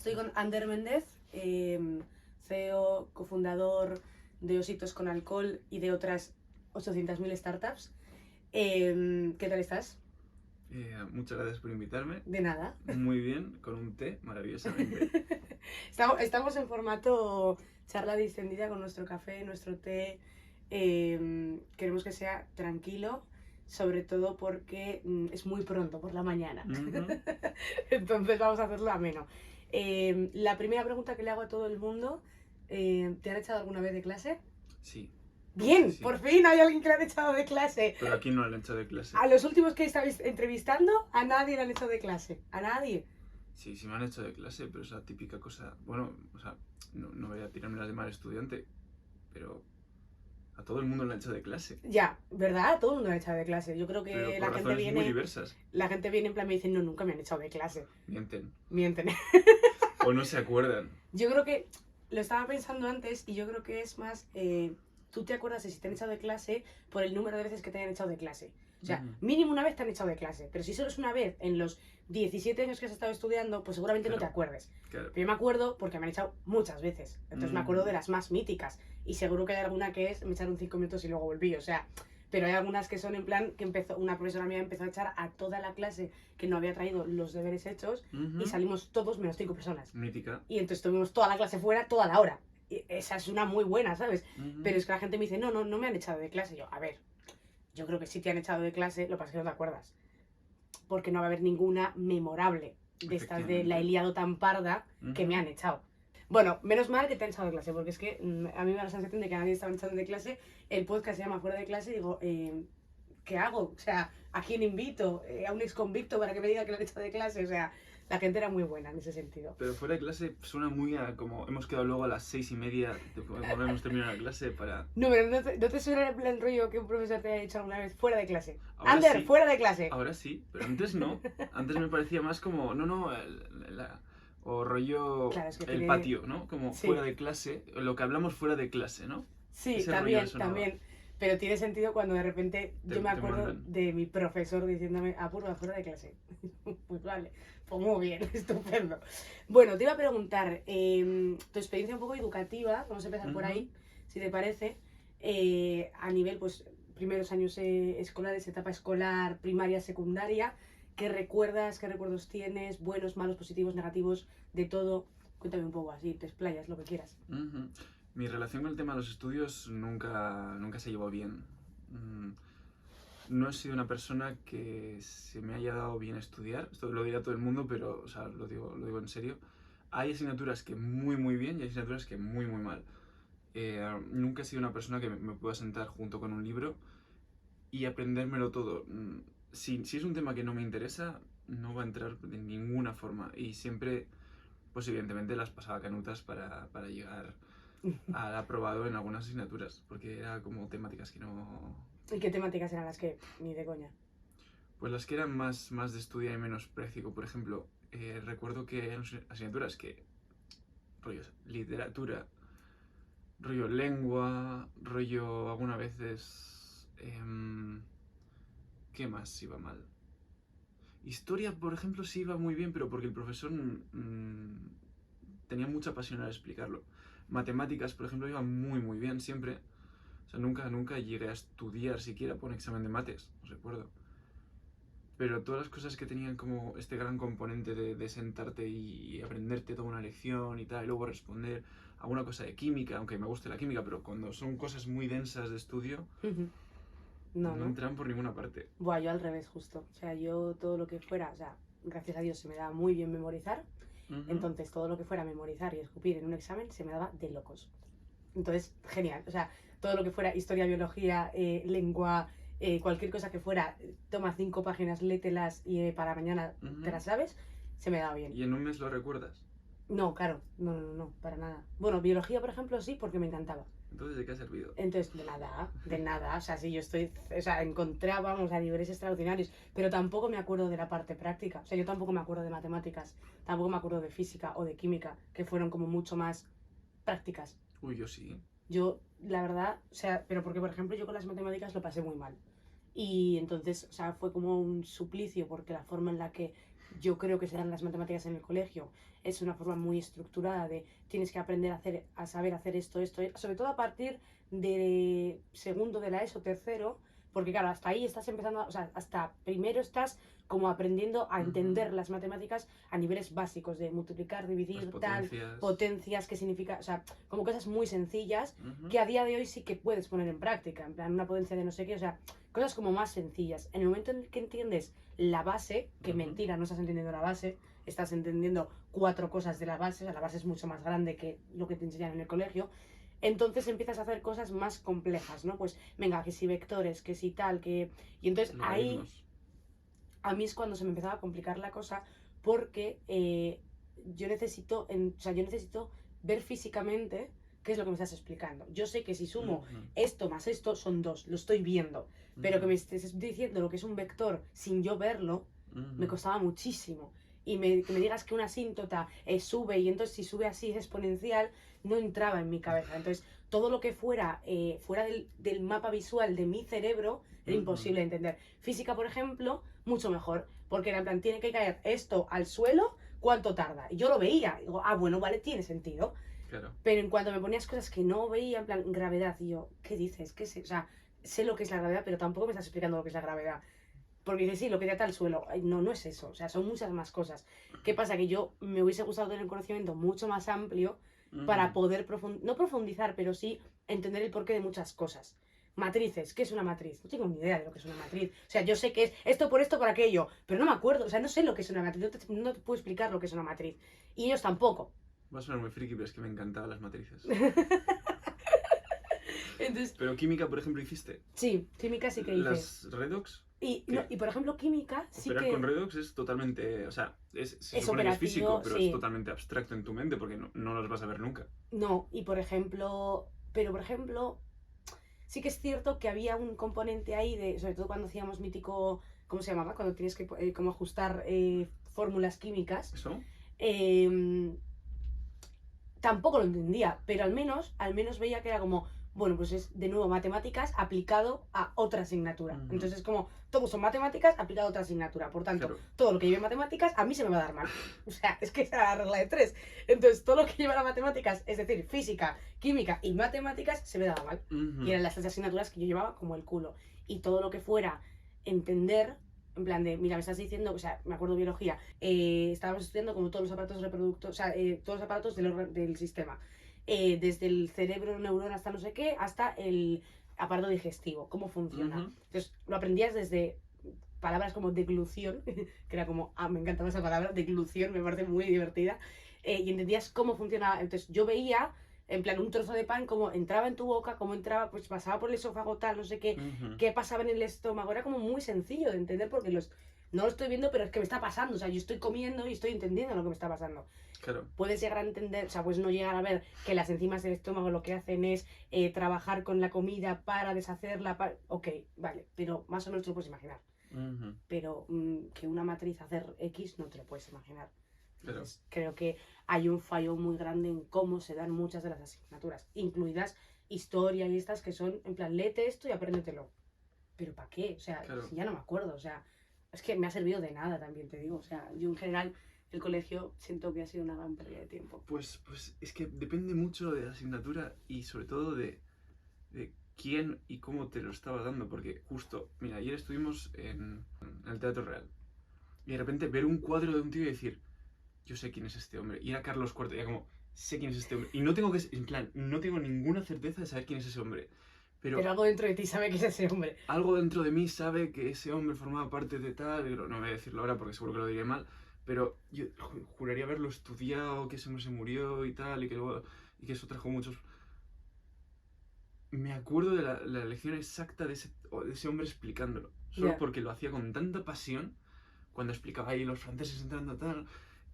Estoy con Ander Méndez, CEO, cofundador de Ositos con Alcohol y de otras 800.000 startups. ¿Qué tal estás? Muchas gracias por invitarme. De nada. Muy bien, con un té, maravillosamente. Estamos en formato charla distendida con nuestro café, nuestro té. Queremos que sea tranquilo, sobre todo porque es muy pronto por la mañana. Entonces vamos a hacerlo ameno. La primera pregunta que le hago a todo el mundo, ¿te han echado alguna vez de clase? Sí. Bien, Sí. por fin hay alguien que le han echado de clase. Pero aquí no le han echado de clase. A los últimos que estabais entrevistando, a nadie le han echado de clase. A nadie. Sí, sí me han hecho de clase, pero es la típica cosa... Bueno, o sea, no voy a tirarme las de mal estudiante, pero a todo el mundo le han hecho de clase. Ya, ¿verdad? Todo el mundo le han echado de clase. Yo creo que Pero por la gente razones muy viene. diversas. La gente viene en plan me dice, no, nunca me han echado de clase. Mienten. Mienten. O no se acuerdan. Yo creo que lo estaba pensando antes y yo creo que es más, tú te acuerdas de si te han echado de clase por el número de veces que te hayan echado de clase. O sea, mínimo una vez te han echado de clase, pero si solo es una vez en los 17 años que has estado estudiando, pues seguramente no te acuerdes. Claro. Pero yo me acuerdo porque me han echado muchas veces, entonces me acuerdo de las más míticas y seguro que hay alguna que es, me echaron 5 minutos y luego volví, o sea... Pero hay algunas que son en plan que una profesora mía empezó a echar a toda la clase que no había traído los deberes hechos y salimos todos menos 5 personas. Mítica. Y entonces tuvimos toda la clase fuera toda la hora. Y esa es una muy buena, ¿sabes? Pero es que la gente me dice, no me han echado de clase. Y yo, a ver, yo creo que sí te han echado de clase, lo que pasa es que no te acuerdas. Porque no va a haber ninguna memorable de estas de la he liado tan parda que me han echado. Bueno, menos mal que te han echado de clase, porque es que a mí me da la sensación de que a nadie estaba echando de clase. El podcast se llama Fuera de Clase y digo, ¿qué hago? O sea, ¿a quién invito? ¿A un ex convicto para que me diga que lo han echado de clase? O sea, la gente era muy buena en ese sentido. Pero fuera de clase suena muy a como hemos quedado luego a las 6:30 cuando hemos terminado la clase para... No, pero ¿no te suena el rollo que un profesor te haya dicho alguna vez fuera de clase? Ahora Ander, sí. fuera de clase. Ahora sí, pero antes no. Antes me parecía más como, o rollo Claro, es que el tiene... patio, ¿no? Como Sí. fuera de clase, lo que hablamos fuera de clase, ¿no? Sí, Ese también, rollo sonaba. también. Pero tiene sentido cuando de repente yo me acuerdo mandan. de mi profesor diciéndome, apurra, fuera de clase. Pues vale, pues muy bien, estupendo. Bueno, te iba a preguntar, tu experiencia un poco educativa, vamos a empezar por ahí, si te parece, a nivel, pues, primeros años escolares, etapa escolar, primaria, secundaria, ¿qué recuerdas, qué recuerdos tienes, buenos, malos, positivos, negativos, de todo? Cuéntame un poco así, te explayas, lo que quieras. Mi relación con el tema de los estudios nunca se llevó bien. No he sido una persona que se me haya dado bien estudiar. Esto lo dirá todo el mundo, pero o sea, lo digo en serio. Hay asignaturas que muy bien y hay asignaturas que muy mal. Nunca he sido una persona que me pueda sentar junto con un libro y aprendérmelo todo. Si es un tema que no me interesa, no va a entrar de ninguna forma. Y siempre, pues evidentemente las pasaba canutas para llegar al aprobado en algunas asignaturas, porque era como temáticas que no... ¿Y qué temáticas eran las que ni de coña? Pues las que eran más de estudiar y menos práctico. Por ejemplo, recuerdo que eran asignaturas que... rollo literatura, rollo lengua, rollo algunas veces... ¿qué más iba mal? Historia, por ejemplo, sí iba muy bien, pero porque el profesor tenía mucha pasión al explicarlo. Matemáticas, por ejemplo, iba muy bien siempre. O sea, nunca llegué a estudiar siquiera por un examen de mates, os recuerdo. Pero todas las cosas que tenían como este gran componente de sentarte y aprenderte toda una lección y tal, y luego responder alguna cosa de química, aunque me guste la química, pero cuando son cosas muy densas de estudio, no entran por ninguna parte. Buah, yo al revés, justo. O sea, yo todo lo que fuera, o sea, gracias a Dios se me daba muy bien memorizar. Entonces, todo lo que fuera memorizar y escupir en un examen se me daba de locos. Entonces, genial. O sea, todo lo que fuera historia, biología, lengua, cualquier cosa que fuera, toma 5 páginas, lételas y para mañana te las sabes, se me daba bien. ¿Y en un mes lo recuerdas? No, claro, no, para nada. Bueno, biología, por ejemplo, sí, porque me encantaba. Entonces, ¿de qué ha servido? Entonces, de nada, o sea, sí, yo estoy, o sea, encontrábamos a niveles extraordinarios, pero tampoco me acuerdo de la parte práctica, o sea, yo tampoco me acuerdo de matemáticas, tampoco me acuerdo de física o de química, que fueron como mucho más prácticas. Uy, yo sí. Yo, la verdad, o sea, pero porque, por ejemplo, yo con las matemáticas lo pasé muy mal. Y entonces, o sea, fue como un suplicio, porque la forma en la que yo creo que se dan las matemáticas en el colegio. Es una forma muy estructurada de tienes que aprender a hacer, a saber hacer esto, sobre todo a partir de segundo de la ESO, tercero, porque claro, hasta ahí estás empezando, o sea, hasta primero estás como aprendiendo a entender las matemáticas a niveles básicos de multiplicar, Las dividir, tal, potencias. potencias, qué significa, o sea, como cosas muy sencillas Ujú. que a día de hoy sí que puedes poner en práctica, en plan una potencia de no sé qué, o sea, cosas como más sencillas. En el momento en el que entiendes la base, que Ujú. mentira, no estás entendiendo la base, estás entendiendo 4 cosas de la base, o sea, la base es mucho más grande que lo que te enseñan en el colegio, entonces empiezas a hacer cosas más complejas, ¿no? Pues venga, que si vectores, que si tal, que... Y entonces ahí Logaritmos. a mí es cuando se me empezaba a complicar la cosa porque yo necesito, o sea, yo necesito ver físicamente qué es lo que me estás explicando. Yo sé que si sumo Ujú. esto más esto son 2, lo estoy viendo, pero que Ujú. me estés diciendo lo que es un vector sin yo verlo, me Ujú. costaba muchísimo. Y que me digas que una asíntota sube y entonces si sube así es exponencial, no entraba en mi cabeza. Entonces, todo lo que fuera fuera del mapa visual de mi cerebro era Ujú. imposible de entender. Física, por ejemplo, mucho mejor, porque era en plan, tiene que caer esto al suelo, ¿cuánto tarda? Y yo lo veía, y digo, ah, bueno, vale, tiene sentido. Claro. Pero en cuanto me ponías cosas que no veía, en plan, gravedad, y yo, ¿qué dices? ¿Qué sé? O sea, sé lo que es la gravedad, pero tampoco me estás explicando lo que es la gravedad. Porque dices, sí, lo que te ata al suelo. Ay, no, no es eso. O sea, son muchas más cosas. ¿Qué pasa? Que yo me hubiese gustado tener un conocimiento mucho más amplio para Ujú. poder no profundizar, pero sí entender el porqué de muchas cosas. Matrices, ¿qué es una matriz? No tengo ni idea de lo que es una matriz. O sea, yo sé que es esto por aquello, pero no me acuerdo. O sea, no sé lo que es una matriz. No te puedo explicar lo que es una matriz. Y ellos tampoco. Va a sonar muy friki, pero es que me encantaban las matrices. Entonces, Pero química, por ejemplo, hiciste. sí, química sí que hice. Las redox, Y, no, ¿qué? y por ejemplo, química sí Operar con que redox es totalmente, o sea, se es supone que es físico, operativo, pero es sí. totalmente abstracto en tu mente porque no los vas a ver nunca. No, y por ejemplo, pero por ejemplo, sí que es cierto que había un componente ahí de, sobre todo cuando hacíamos mítico, ¿cómo se llamaba? Cuando tienes que como ajustar fórmulas químicas. ¿Eso? eh, Tampoco lo entendía, pero al menos veía que era como, bueno, pues es de nuevo matemáticas aplicado a otra asignatura. Ujú. Entonces es como, todo son matemáticas aplicado a otra asignatura. Por tanto, Claro. todo lo que lleve matemáticas a mí se me va a dar mal. O sea, es que esa era la regla de 3. Entonces, todo lo que lleva a matemáticas, es decir, física, química y matemáticas, se me daba mal. Ujú. Y eran las 3 asignaturas que yo llevaba como el culo. Y todo lo que fuera entender, en plan de, mira, me estás diciendo, o sea, me acuerdo de biología, estábamos estudiando como todos los aparatos reproductores, o sea, todos los aparatos del sistema. Desde el cerebro, neurona, hasta no sé qué, hasta el aparato digestivo, cómo funciona. Ujú. Entonces, lo aprendías desde palabras como deglución, que era como, ah, me encantaba esa palabra, deglución, me parece muy divertida, y entendías cómo funcionaba. Entonces, yo veía, en plan, un trozo de pan, cómo entraba en tu boca, cómo entraba, pues pasaba por el esófago, tal, no sé qué, Ujú. qué pasaba en el estómago. Era como muy sencillo de entender porque no lo estoy viendo, pero es que me está pasando. O sea, yo estoy comiendo y estoy entendiendo lo que me está pasando. Claro. Puedes llegar a entender, o sea, puedes no llegar a ver que las enzimas del estómago lo que hacen es trabajar con la comida para deshacerla. Ok, vale, pero más o menos te lo puedes imaginar. Ujú. Pero que una matriz hacer X no te lo puedes imaginar. Claro. Entonces, creo que hay un fallo muy grande en cómo se dan muchas de las asignaturas, incluidas historia y estas que son, en plan, léete esto y apréndetelo. ¿Pero para qué? O sea, Claro. si ya no me acuerdo, o sea, es que me ha servido de nada también, te digo. O sea, yo en general el colegio siento que ha sido una gran pérdida de tiempo. Pues es que depende mucho de la asignatura y sobre todo de quién y cómo te lo estaba dando. Porque justo, mira, ayer estuvimos en el Teatro Real y de repente ver un cuadro de un tío y decir, yo sé quién es este hombre. Y era Carlos IV, y era como, sé quién es este hombre. Y no tengo que, en plan, no tengo ninguna certeza de saber quién es ese hombre. Pero Pero algo dentro de ti sabe que es ese hombre. algo dentro de mí sabe que ese hombre formaba parte de tal, y no voy a decirlo ahora porque seguro que lo diré mal, pero yo juraría haberlo estudiado, que ese hombre se murió y tal, y que luego, y que eso trajo muchos... Me acuerdo de la lección exacta de ese hombre explicándolo, solo Ya. porque lo hacía con tanta pasión, cuando explicaba ahí los franceses entrando tal,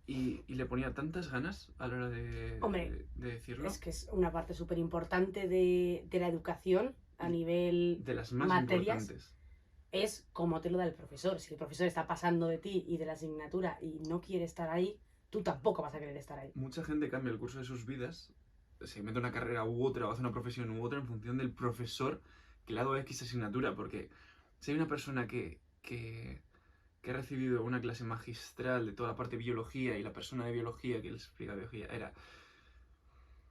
y le ponía tantas ganas a la hora Hombre, de decirlo, es que es una parte súper importante de la educación a y nivel de las más materias. importantes. Es como te lo da el profesor. Si el profesor está pasando de ti y de la asignatura y no quiere estar ahí, tú tampoco vas a querer estar ahí. Mucha gente cambia el curso de sus vidas, se mete una carrera u otra, o hace una profesión u otra en función del profesor que le ha dado X asignatura, porque si hay una persona que que he recibido una clase magistral de toda la parte de biología y la persona de biología que les explica biología era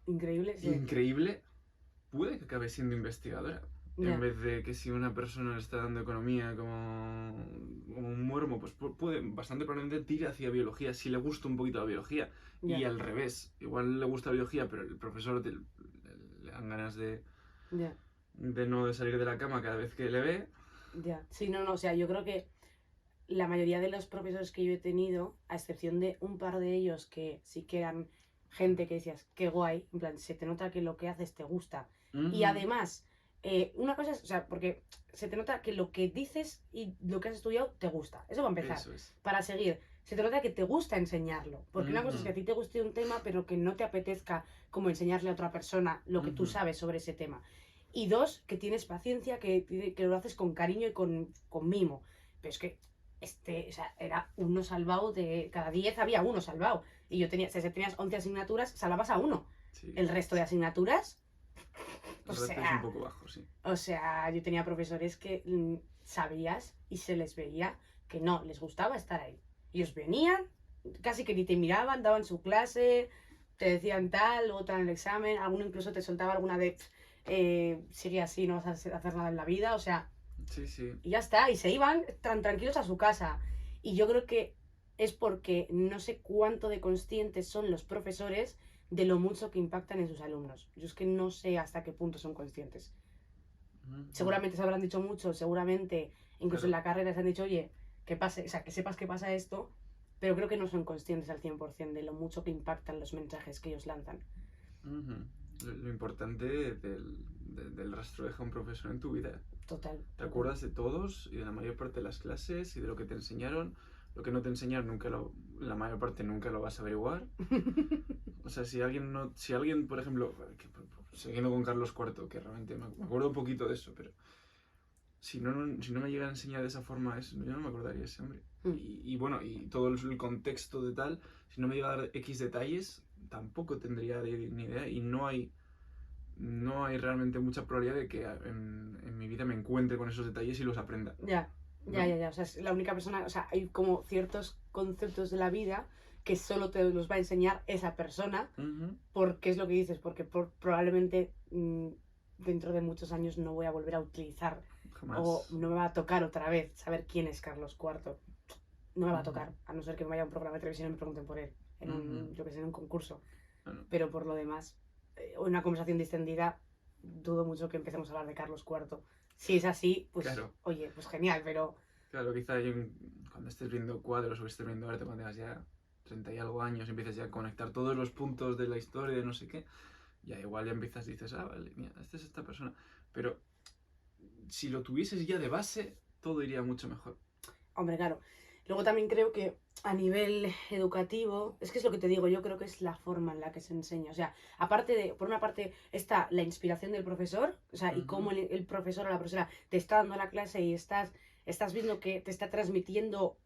Increíble, sí. increíble, puede que acabe siendo investigadora. Ya. En vez de que si una persona le está dando economía como un muermo, pues puede, bastante probablemente tire hacia biología, si le gusta un poquito la biología. Ya. Y al revés, igual le gusta la biología, pero el profesor le dan ganas Ya. de no de salir de la cama cada vez que le ve. Ya. Sí, no, o sea, yo creo que la mayoría de los profesores que yo he tenido, a excepción de un par de ellos que sí que eran gente que decías, qué guay, en plan, se te nota que lo que haces te gusta. Y además, una cosa es, o sea, porque se te nota que lo que dices y lo que has estudiado te gusta. Eso va a empezar. Eso es. Para seguir, se te nota que te gusta enseñarlo. Porque una cosa es que a ti te guste un tema, pero que no te apetezca como enseñarle a otra persona lo que tú sabes sobre ese tema. Y dos, que tienes paciencia, que lo haces con cariño y con mimo. Pero es que o sea, era uno salvado de cada 10 había uno salvado. Y yo tenía, si tenías 11 asignaturas, salvabas a uno. Sí. El resto de asignaturas, El resto es un poco bajo, sí. o sea, yo tenía profesores que sabías y se les veía que no les gustaba estar ahí. Ellos venían, casi que ni te miraban, daban su clase, te decían tal, luego te dan el examen, alguno incluso te soltaba alguna de sigue así, no vas a hacer nada en la vida, o sea, Sí, sí. y ya está, y se iban tan tranquilos a su casa. Y yo creo que es porque no sé cuánto de conscientes son los profesores de lo mucho que impactan en sus alumnos. Yo es que no sé hasta qué punto son conscientes. Seguramente se habrán dicho mucho, seguramente incluso Claro. en la carrera se han dicho, oye, que pase, o sea, que sepas que pasa esto, pero creo que no son conscientes al 100% de lo mucho que impactan los mensajes que ellos lanzan. Lo importante del rastro deja un profesor en tu vida. Total. Te acuerdas de todos y de la mayor parte de las clases y de lo que te enseñaron. Lo que no te enseñaron, la mayor parte nunca lo vas a averiguar. O sea, si alguien, por ejemplo, siguiendo con Carlos IV, que realmente me acuerdo un poquito de eso, pero si no me llega a enseñar de esa forma, yo no me acordaría de ese hombre. Y bueno, y todo el contexto de tal, si no me llega a dar X detalles, tampoco tendría ni idea. Y no hay realmente mucha probabilidad de que en mi vida me encuentre con esos detalles y los aprenda. Ya. O sea, es la única persona, o sea, hay como ciertos conceptos de la vida que solo te los va a enseñar esa persona, porque es lo que dices, porque probablemente dentro de muchos años no voy a volver a utilizar. Jamás. O no me va a tocar otra vez saber quién es Carlos IV. No me va a tocar, a no ser que me vaya a un programa de televisión y me pregunten por él, yo que sé, en un concurso. Bueno. Pero por lo demás, en una conversación distendida, dudo mucho que empecemos a hablar de Carlos IV. Si es así, pues, claro. Oye, pues genial, pero... Claro, quizá cuando estés viendo cuadros o estés viendo arte, cuando tengas ya 30 y algo años, empiezas ya a conectar todos los puntos de la historia, de no sé qué, ya igual ya empiezas y dices, vale, mira, esta es esta persona. Pero si lo tuvieses ya de base, todo iría mucho mejor. Hombre, claro. Luego también creo que a nivel educativo, es que es lo que te digo, yo creo que es la forma en la que se enseña. O sea, aparte de, por una parte está la inspiración del profesor, o sea, y cómo el profesor o la profesora te está dando la clase y estás viendo que te está transmitiendo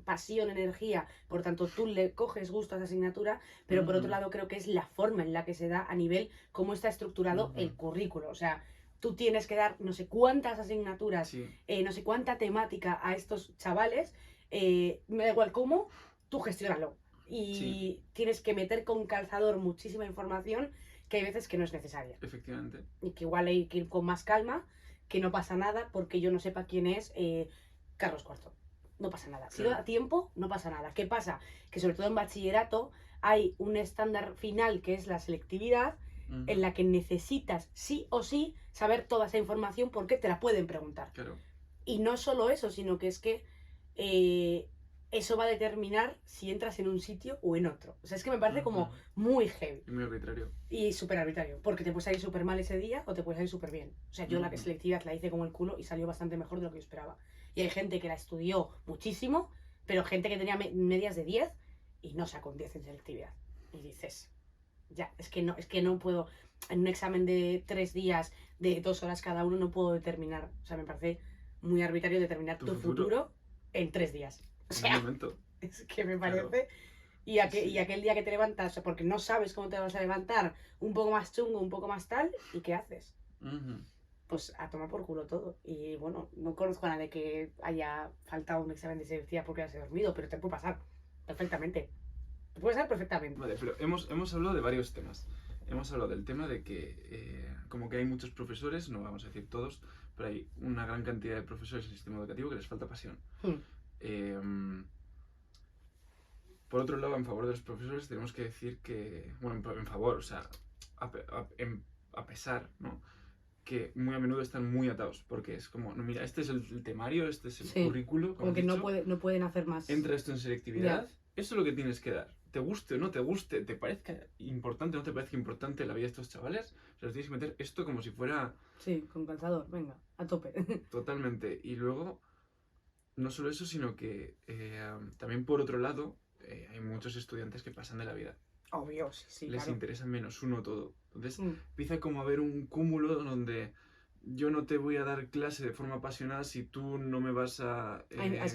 pasión, energía, por tanto tú le coges gusto a esa asignatura, pero por otro lado creo que es la forma en la que se da a nivel cómo está estructurado el currículo. O sea, tú tienes que dar no sé cuántas asignaturas, Sí. no sé cuánta temática a estos chavales, me da igual cómo, tú gestiónalo. Y tienes que meter con calzador muchísima información que hay veces que no es necesaria. Efectivamente. Y que igual hay que ir con más calma, que no pasa nada porque yo no sepa quién es Carlos IV. No pasa nada. Si Claro. da tiempo, no pasa nada. ¿Qué pasa? Que sobre todo en bachillerato hay un estándar final que es la selectividad, en la que necesitas sí o sí saber toda esa información porque te la pueden preguntar. Claro. Y no solo eso, sino que es que eso va a determinar si entras en un sitio o en otro. O sea, es que me parece como muy heavy. Y muy arbitrario. Y súper arbitrario, porque te puedes salir súper mal ese día o te puedes salir súper bien. O sea, yo la selectividad la hice como el culo y salió bastante mejor de lo que yo esperaba. Y hay gente que la estudió muchísimo, pero gente que tenía medias de 10 y no sacó un 10 en selectividad. Y dices, ya, es que no puedo, en un examen de 3 días, de 2 horas cada uno, no puedo determinar. O sea, me parece muy arbitrario determinar tu futuro en 3 días. O sea, en un momento. Es que me parece... Claro. Y aquel día que te levantas, porque no sabes cómo te vas a levantar, un poco más chungo, un poco más tal, ¿y qué haces? pues a tomar por culo todo. Y bueno, no conozco a nadie que haya faltado un examen de selectividad porque haya dormido, pero te puede pasar perfectamente. Te puede pasar perfectamente. Vale, pero hemos hablado de varios temas. Hemos hablado del tema de que como que hay muchos profesores, no vamos a decir todos, pero hay una gran cantidad de profesores en el sistema educativo que les falta pasión. Eh, por otro lado, en favor de los profesores tenemos que decir que, bueno, en favor, o sea, a pesar, ¿no? Que muy a menudo están muy atados, porque es como, no, mira, este es el temario, este es el Sí, currículo, como has que dicho, no pueden hacer más. entra esto en selectividad, eso es lo que tienes que dar. Te guste o no te guste, te parezca importante o no te parezca importante la vida de estos chavales, o sea, les tienes que meter esto como si fuera... Sí, con calzador, venga, a tope. Totalmente. Y luego, no solo eso, sino que también por otro lado, hay muchos estudiantes que pasan de la vida. Obvio, sí, sí, Les claro. interesa menos uno todo. Entonces empieza como a haber un cúmulo donde yo no te voy a dar clase de forma apasionada si tú no me vas a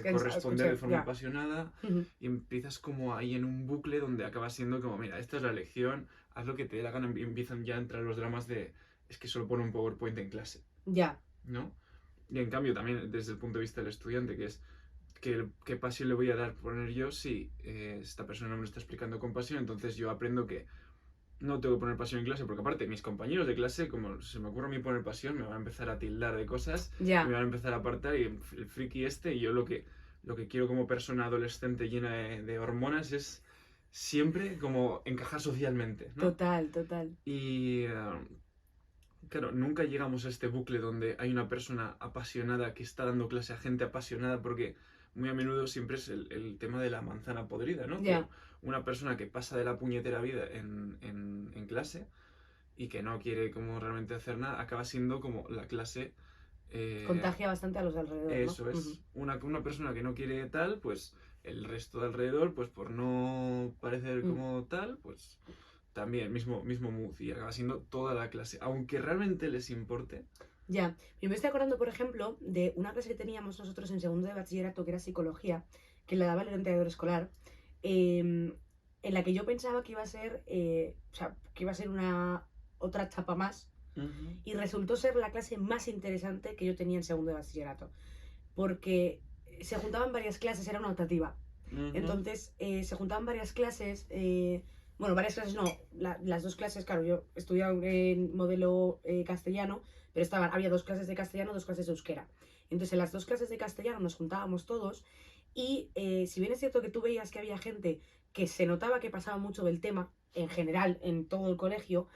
corresponder de forma apasionada. Y empiezas como ahí en un bucle donde acaba siendo como, mira, esta es la lección, haz lo que te dé la gana. Y empiezan ya a entrar los dramas de, es que solo pone un PowerPoint en clase. Ya. ¿No? Y en cambio también desde el punto de vista del estudiante, que es qué pasión le voy a dar poner yo si esta persona no me lo está explicando con pasión, entonces yo aprendo que no tengo que poner pasión en clase, porque aparte mis compañeros de clase, como se me ocurre a mí poner pasión, me van a empezar a tildar de cosas, me van a empezar a apartar, y el friki y yo lo que quiero como persona adolescente llena de hormonas es siempre como encajar socialmente, ¿no? Total, total. Y claro, nunca llegamos a este bucle donde hay una persona apasionada que está dando clase a gente apasionada, porque muy a menudo siempre es el tema de la manzana podrida, ¿no? Que una persona que pasa de la puñetera vida en clase y que no quiere como realmente hacer nada, acaba siendo como la clase... contagia bastante a los de alrededor, eso es. Una persona que no quiere tal, pues el resto de alrededor, pues por no parecer como tal, pues... También, mismo mood, y acaba siendo toda la clase, aunque realmente les importe. Ya, yo me estoy acordando, por ejemplo, de una clase que teníamos nosotros en segundo de bachillerato, que era psicología, que la daba el orientador escolar, en la que yo pensaba que iba a ser, o sea, que iba a ser una otra chapa más, y resultó ser la clase más interesante que yo tenía en segundo de bachillerato, porque se juntaban varias clases, era una optativa. Entonces, se juntaban varias clases, bueno, varias clases no, las dos clases, claro, yo estudiaba en modelo castellano, pero había dos clases de castellano, dos clases de euskera. Entonces, en las dos clases de castellano nos juntábamos todos y si bien es cierto que tú veías que había gente que se notaba que pasaba mucho del tema, en general, en todo el colegio,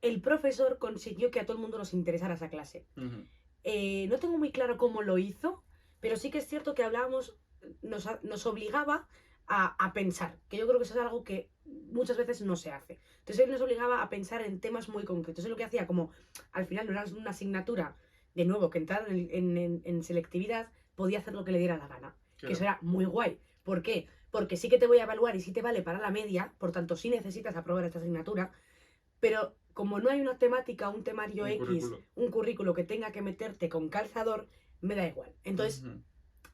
el profesor consiguió que a todo el mundo nos interesara esa clase. No tengo muy claro cómo lo hizo, pero sí que es cierto que hablábamos, nos obligaba a pensar, que yo creo que eso es algo que muchas veces no se hace. Entonces él nos obligaba a pensar en temas muy concretos. Es lo que hacía, como al final no era una asignatura, de nuevo, que entrar en selectividad, podía hacer lo que le diera la gana. Claro. Que eso era muy guay. ¿Por qué? Porque sí que te voy a evaluar y sí te vale para la media, por tanto sí necesitas aprobar esta asignatura, pero como no hay una temática, un temario un currículo que tenga que meterte con calzador, me da igual. Entonces...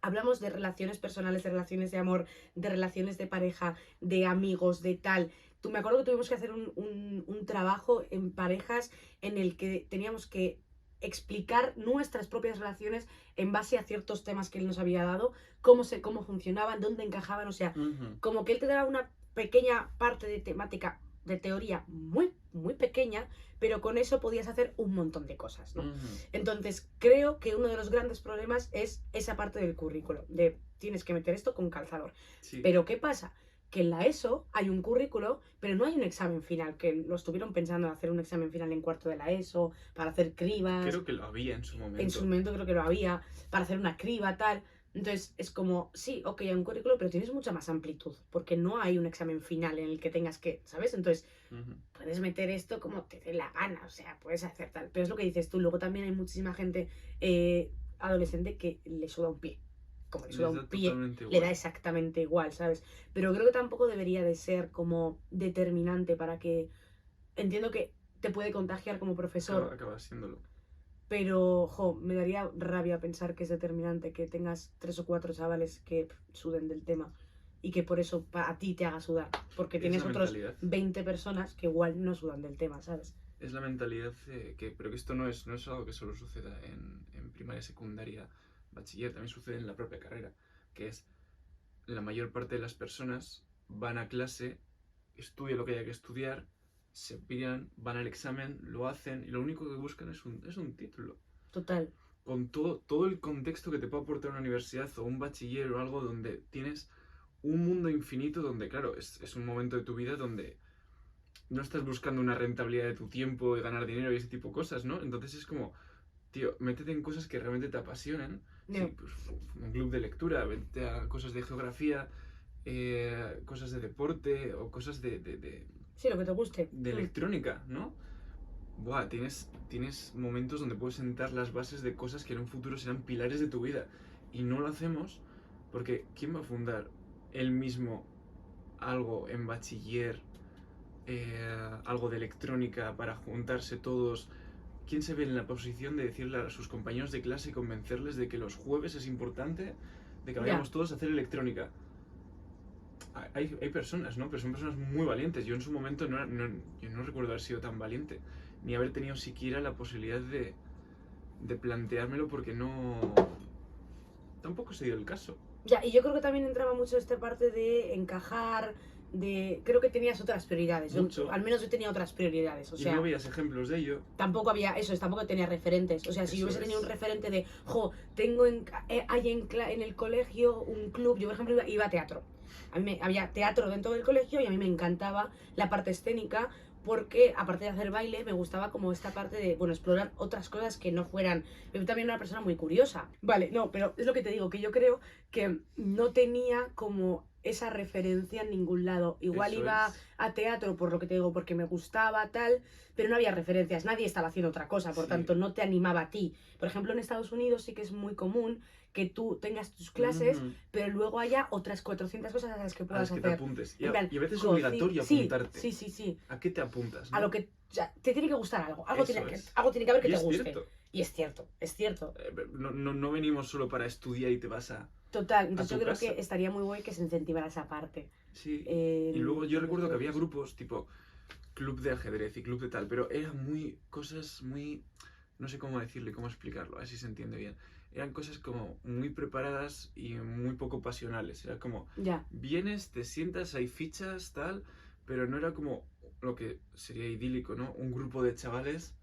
Hablamos de relaciones personales, de relaciones de amor, de relaciones de pareja, de amigos, de tal. Me acuerdo que tuvimos que hacer un trabajo en parejas en el que teníamos que explicar nuestras propias relaciones en base a ciertos temas que él nos había dado, cómo funcionaban, dónde encajaban, o sea, como que él te daba una pequeña parte de temática, de teoría muy, muy pequeña, pero con eso podías hacer un montón de cosas, ¿no? Entonces, creo que uno de los grandes problemas es esa parte del currículo, de tienes que meter esto con calzador. Sí. Pero ¿qué pasa? Que en la ESO hay un currículo, pero no hay un examen final, que lo estuvieron pensando en hacer un examen final en cuarto de la ESO, para hacer cribas. Creo que lo había en su momento. En su momento creo que lo había, para hacer una criba, tal. Entonces es como, sí, ok, hay un currículo, pero tienes mucha más amplitud, porque no hay un examen final en el que tengas que, ¿sabes? Entonces puedes meter esto como te dé la gana, o sea, puedes hacer tal. Pero es lo que dices tú, luego también hay muchísima gente adolescente que le suda un pie. Como le suda un pie, le da exactamente igual, ¿sabes? Pero creo que tampoco debería de ser como determinante para que... Entiendo que te puede contagiar como profesor. Acaba siéndolo. Pero, me daría rabia pensar que es determinante que tengas 3 o 4 chavales que suden del tema y que por eso a ti te haga sudar. Porque tienes otros 20 personas que igual no sudan del tema, ¿sabes? es la mentalidad pero que esto no es algo que solo suceda en primaria, secundaria, bachiller, también sucede en la propia carrera, que es la mayor parte de las personas van a clase, estudian lo que haya que estudiar, se piran, van al examen, lo hacen y lo único que buscan es un título. Total. Con todo el contexto que te puede aportar una universidad o un bachiller o algo donde tienes un mundo infinito, donde claro, es un momento de tu vida donde no estás buscando una rentabilidad de tu tiempo y ganar dinero y ese tipo de cosas, ¿no? Entonces es como, tío, métete en cosas que realmente te apasionen. No. Sí, pues un club de lectura, vete a cosas de geografía, cosas de deporte o cosas Sí, lo que te guste. de electrónica, ¿no? Buah, tienes momentos donde puedes sentar las bases de cosas que en un futuro serán pilares de tu vida. Y no lo hacemos porque ¿quién va a fundar él mismo algo en bachiller, algo de electrónica para juntarse todos? ¿Quién se ve en la posición de decirle a sus compañeros de clase y convencerles de que los jueves es importante, de que vayamos todos a hacer electrónica? Hay personas, ¿no? Pero son personas muy valientes. Yo en su momento yo no recuerdo haber sido tan valiente, ni haber tenido siquiera la posibilidad de planteármelo porque tampoco se dio el caso. Ya, y yo creo que también entraba mucho esta parte de encajar, creo que tenías otras prioridades. Al menos yo tenía otras prioridades. O sea, y no veías ejemplos de ello. Tampoco había eso, tampoco tenía referentes. O sea, si yo hubiese tenido un referente de, tengo hay en el colegio un club, yo por ejemplo iba a teatro. Había teatro dentro del colegio y a mí me encantaba la parte escénica porque aparte de hacer baile me gustaba como esta parte de, explorar otras cosas que no fueran... Yo también era una persona muy curiosa. Vale, no, pero es lo que te digo, que yo creo que no tenía como esa referencia en ningún lado. Igual iba a teatro por lo que te digo, porque me gustaba tal, pero no había referencias, nadie estaba haciendo otra cosa, por tanto no te animaba a ti. Por ejemplo, en Estados Unidos sí que es muy común que tú tengas tus clases, pero luego haya otras 400 cosas a las que puedas hacer. A las que te apuntes. Y a veces es obligatorio apuntarte. Sí. ¿A qué te apuntas? ¿No? A lo que... O sea, te tiene que gustar algo. Algo tiene que haber que te guste. Cierto. Y es cierto. No venimos solo para estudiar y te vas a... Total, entonces yo creo que estaría muy guay que se incentivara esa parte. Sí, y luego yo recuerdo que había grupos tipo club de ajedrez y club de tal, pero eran cosas muy, no sé cómo decirle, cómo explicarlo, a ver si se entiende bien. Eran cosas como muy preparadas y muy poco pasionales. Era como, vienes, te sientas, hay fichas, tal, pero no era como lo que sería idílico, ¿no? Un grupo de chavales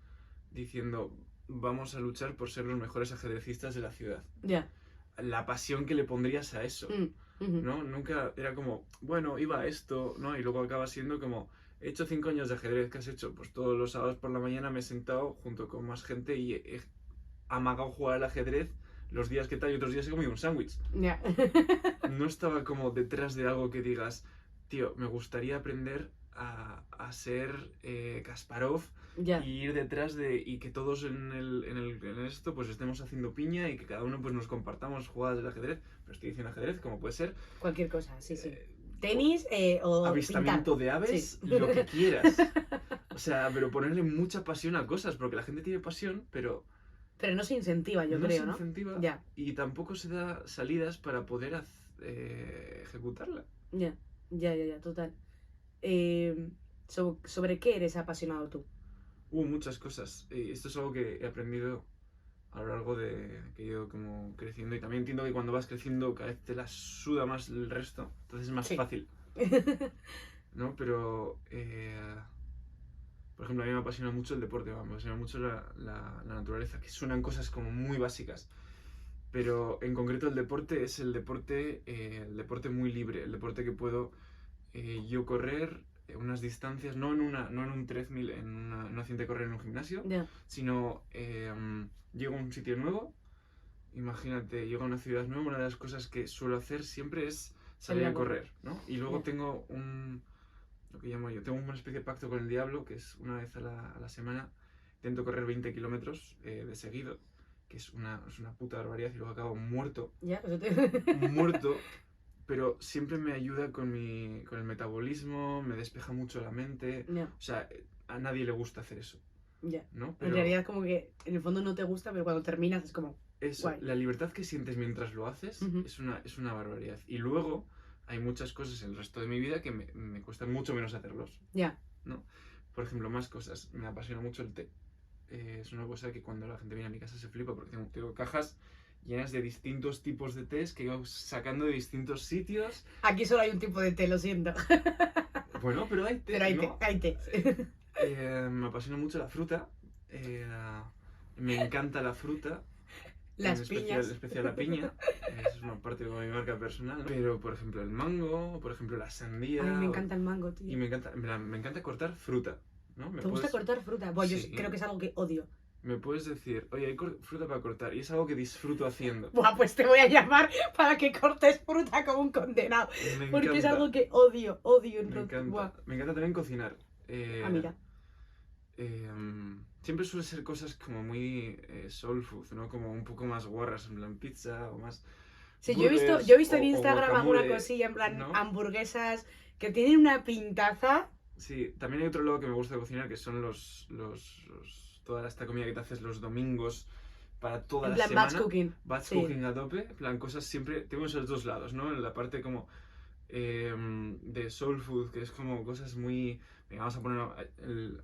diciendo, vamos a luchar por ser los mejores ajedrecistas de la ciudad. La pasión que le pondrías a eso, ¿no? Nunca era como, bueno, iba a esto, ¿no? Y luego acaba siendo como, he hecho 5 años de ajedrez, ¿qué has hecho? Pues todos los sábados por la mañana me he sentado junto con más gente y he amagado jugar al ajedrez los días que tal y otros días he comido un sándwich. No estaba como detrás de algo que digas, tío, me gustaría aprender a ser Kasparov y ir detrás y que todos en esto pues estemos haciendo piña y que cada uno pues nos compartamos jugadas del ajedrez, pero estoy diciendo ajedrez como puede ser cualquier cosa, sí. Tenis o avistamiento pintar. de aves, lo que quieras. O sea, pero ponerle mucha pasión a cosas, porque la gente tiene pasión, pero no se incentiva, yo creo, ¿no? No se incentiva y tampoco se da salidas para poder ejecutarla. Ya, total. ¿Sobre qué eres apasionado tú? Muchas cosas. Esto es algo que he aprendido a lo largo de que he ido como creciendo y también entiendo que cuando vas creciendo cada vez te la suda más el resto, entonces es más fácil. ¿No? Pero, por ejemplo, a mí me apasiona mucho el deporte, me apasiona mucho la naturaleza, que suenan cosas como muy básicas. Pero en concreto el deporte es el deporte muy libre, el deporte que puedo yo correr unas distancias, no en un treadmill, en una cinta de correr en un gimnasio, sino llego a un sitio nuevo, imagínate, llego a una ciudad nueva, una de las cosas que suelo hacer siempre es salir a correr, ¿no? Y luego tengo lo que llamo yo, tengo una especie de pacto con el diablo, que es una vez a la semana, intento correr 20 kilómetros de seguido, que es una puta barbaridad y luego acabo muerto. Muerto. Pero siempre me ayuda con el metabolismo, me despeja mucho la mente. O sea, a nadie le gusta hacer eso. ¿No? Pero en realidad como que en el fondo no te gusta, pero cuando terminas es como... Eso, la libertad que sientes mientras lo haces es una barbaridad. Y luego hay muchas cosas en el resto de mi vida que me cuestan mucho menos hacerlos. ¿No? Por ejemplo, más cosas. Me apasiona mucho el té. Es una cosa que cuando la gente viene a mi casa se flipa porque tengo cajas llenas de distintos tipos de tés que iba sacando de distintos sitios. Aquí solo hay un tipo de té, lo siento. Bueno, pero hay té, Pero hay té, ¿no? hay té. Me apasiona mucho la fruta. eh, Me encanta la fruta. Las En piñas. especial la piña. Es una parte de mi marca personal, ¿no? Pero, por ejemplo, el mango, por ejemplo, la sandía. A mí me encanta el mango, Y tío. me encanta cortar fruta, ¿no? ¿Te gusta cortar fruta? Pues Sí. yo creo que es algo que odio. Me puedes decir, oye, hay fruta para cortar. Y es algo que disfruto haciendo. Buah, pues te voy a llamar para que cortes fruta como un condenado. Me Porque es encanta. algo que odio, odio. Me encanta. Buah. Me encanta también cocinar. Mira. Siempre suele ser cosas como muy soul food, ¿no? Como un poco más guarras, en plan pizza o más Sí, burgers yo he visto en o Instagram alguna guacamole, cosilla, en plan ¿no? hamburguesas que tienen una pintaza. Sí, también hay otro lado que me gusta cocinar que son toda esta comida que te haces los domingos para toda En la plan semana. batch cooking. Batch Sí. cooking a tope, en plan cosas siempre, tengo esos dos lados, ¿no? En la parte como de soul food, que es como cosas muy, venga, vamos a poner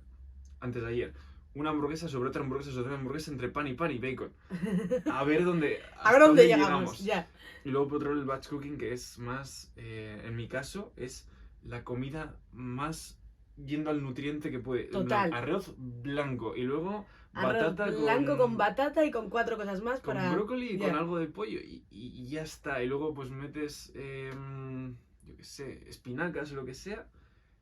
antes de ayer, una hamburguesa sobre otra hamburguesa entre pan y bacon. A ver dónde, A ver hasta dónde llegamos. Ya. Y luego por otro lado el batch cooking, que es más, en mi caso, es la comida más yendo al nutriente que puede. Total. Arroz blanco y luego Arroz batata blanco con batata y con 4 cosas más con para... brócoli y ya. con algo de pollo y ya está. Y luego pues metes, yo qué sé, espinacas o lo que sea.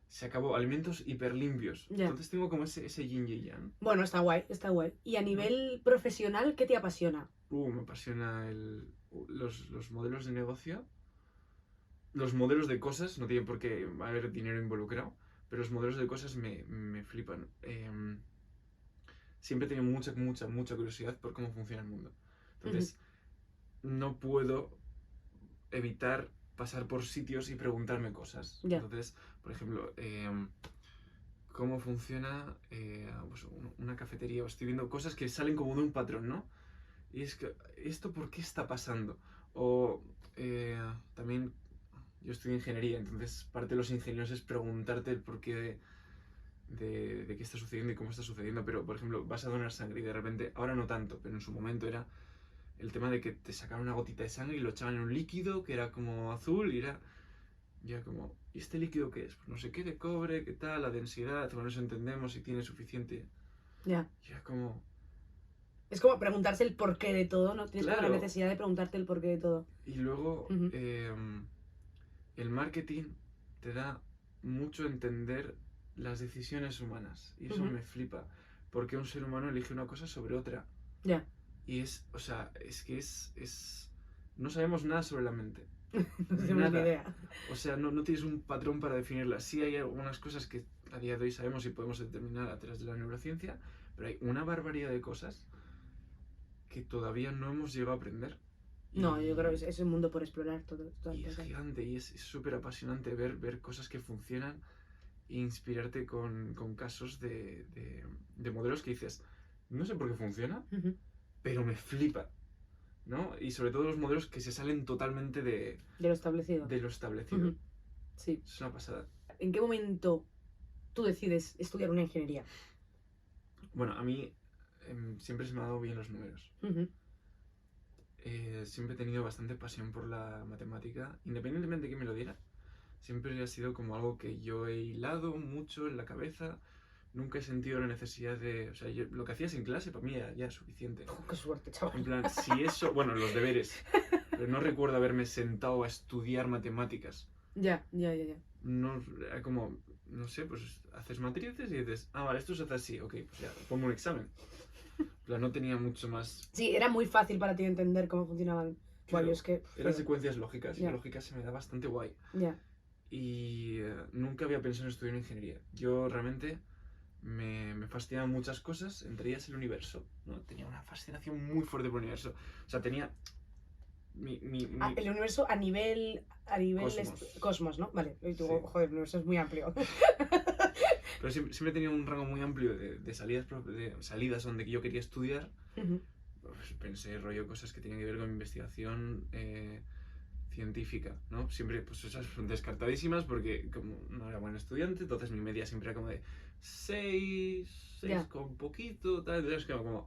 Se acabó, alimentos hiper limpios. Ya. Entonces tengo como ese yin y yang. Bueno, está guay, está guay. Y a nivel profesional, ¿qué te apasiona? Me apasiona los modelos de negocio. Los modelos de cosas, no tiene por qué haber dinero involucrado, pero los modelos de cosas me flipan. Siempre he tenido mucha curiosidad por cómo funciona el mundo. Entonces, no puedo evitar pasar por sitios y preguntarme cosas. Ya. Entonces, por ejemplo, cómo funciona pues una cafetería. O estoy viendo cosas que salen como de un patrón, ¿no? Y es que, ¿esto por qué está pasando? O también, yo estudio ingeniería, entonces parte de los ingenieros es preguntarte el porqué de qué está sucediendo y cómo está sucediendo. Pero, por ejemplo, vas a donar sangre y de repente, ahora no tanto, pero en su momento era el tema de que te sacaban una gotita de sangre y lo echaban en un líquido que era como azul y era ya como, ¿y este líquido qué es? Pues no sé qué, de cobre, qué tal, la densidad, bueno, eso entendemos si tiene suficiente. Ya. Y era como... Es como preguntarse el porqué de todo, ¿no? Tienes como Claro. la necesidad de preguntarte el porqué de todo. Y luego, Ujú. el marketing te da mucho a entender las decisiones humanas. Y eso Ujú. me flipa. Porque un ser humano elige una cosa sobre otra. Ya. Y es, o sea, es que es... No sabemos nada sobre la mente. No tenemos ni Nada. idea. O sea, no tienes un patrón para definirla. Sí hay algunas cosas que a día de hoy sabemos y podemos determinar a través de la neurociencia, pero hay una barbaridad de cosas que todavía no hemos llegado a aprender. No, yo creo que es un mundo por explorar todo. Y es gigante y es súper apasionante ver cosas que funcionan e inspirarte con casos de modelos que dices, no sé por qué funciona, pero me flipa, ¿no? Y sobre todo los modelos que se salen totalmente de lo establecido. Sí. Es una pasada. ¿En qué momento tú decides estudiar una ingeniería? Bueno, a mí siempre se me ha dado bien los números. Siempre he tenido bastante pasión por la matemática, independientemente de que me lo diera. Siempre ha sido como algo que yo he hilado mucho en la cabeza. Nunca he sentido la necesidad de... O sea, lo que hacías en clase para mí ya es suficiente. ¡Qué suerte, chaval! En plan, si eso... Bueno, los deberes. Pero no recuerdo haberme sentado a estudiar matemáticas. Ya. No, era como... No sé, pues haces matrices y dices... Ah, vale, esto se hace así. Ok, pues ya, pongo un examen. En plan, no tenía mucho más... Sí, era muy fácil para ti entender cómo funcionaban. Claro, Es que... eran secuencias lógicas. Ya. Y lógica se me da bastante guay. Ya. Y nunca había pensado en estudiar ingeniería. Yo realmente me fascinaban muchas cosas, entre ellas el universo, ¿no? Tenía una fascinación muy fuerte por el universo. O sea, tenía el universo a nivel cosmos, ¿no? Vale, y tú, Sí. joder, el universo es muy amplio. Pero siempre he tenido un rango muy amplio de salidas donde yo quería estudiar. Pues pensé rollo cosas que tenían que ver con investigación científica, ¿no? Siempre, pues esas son descartadísimas porque como no era buen estudiante, entonces mi media siempre era como de 6 Ya. con poquito, tal. Entonces, como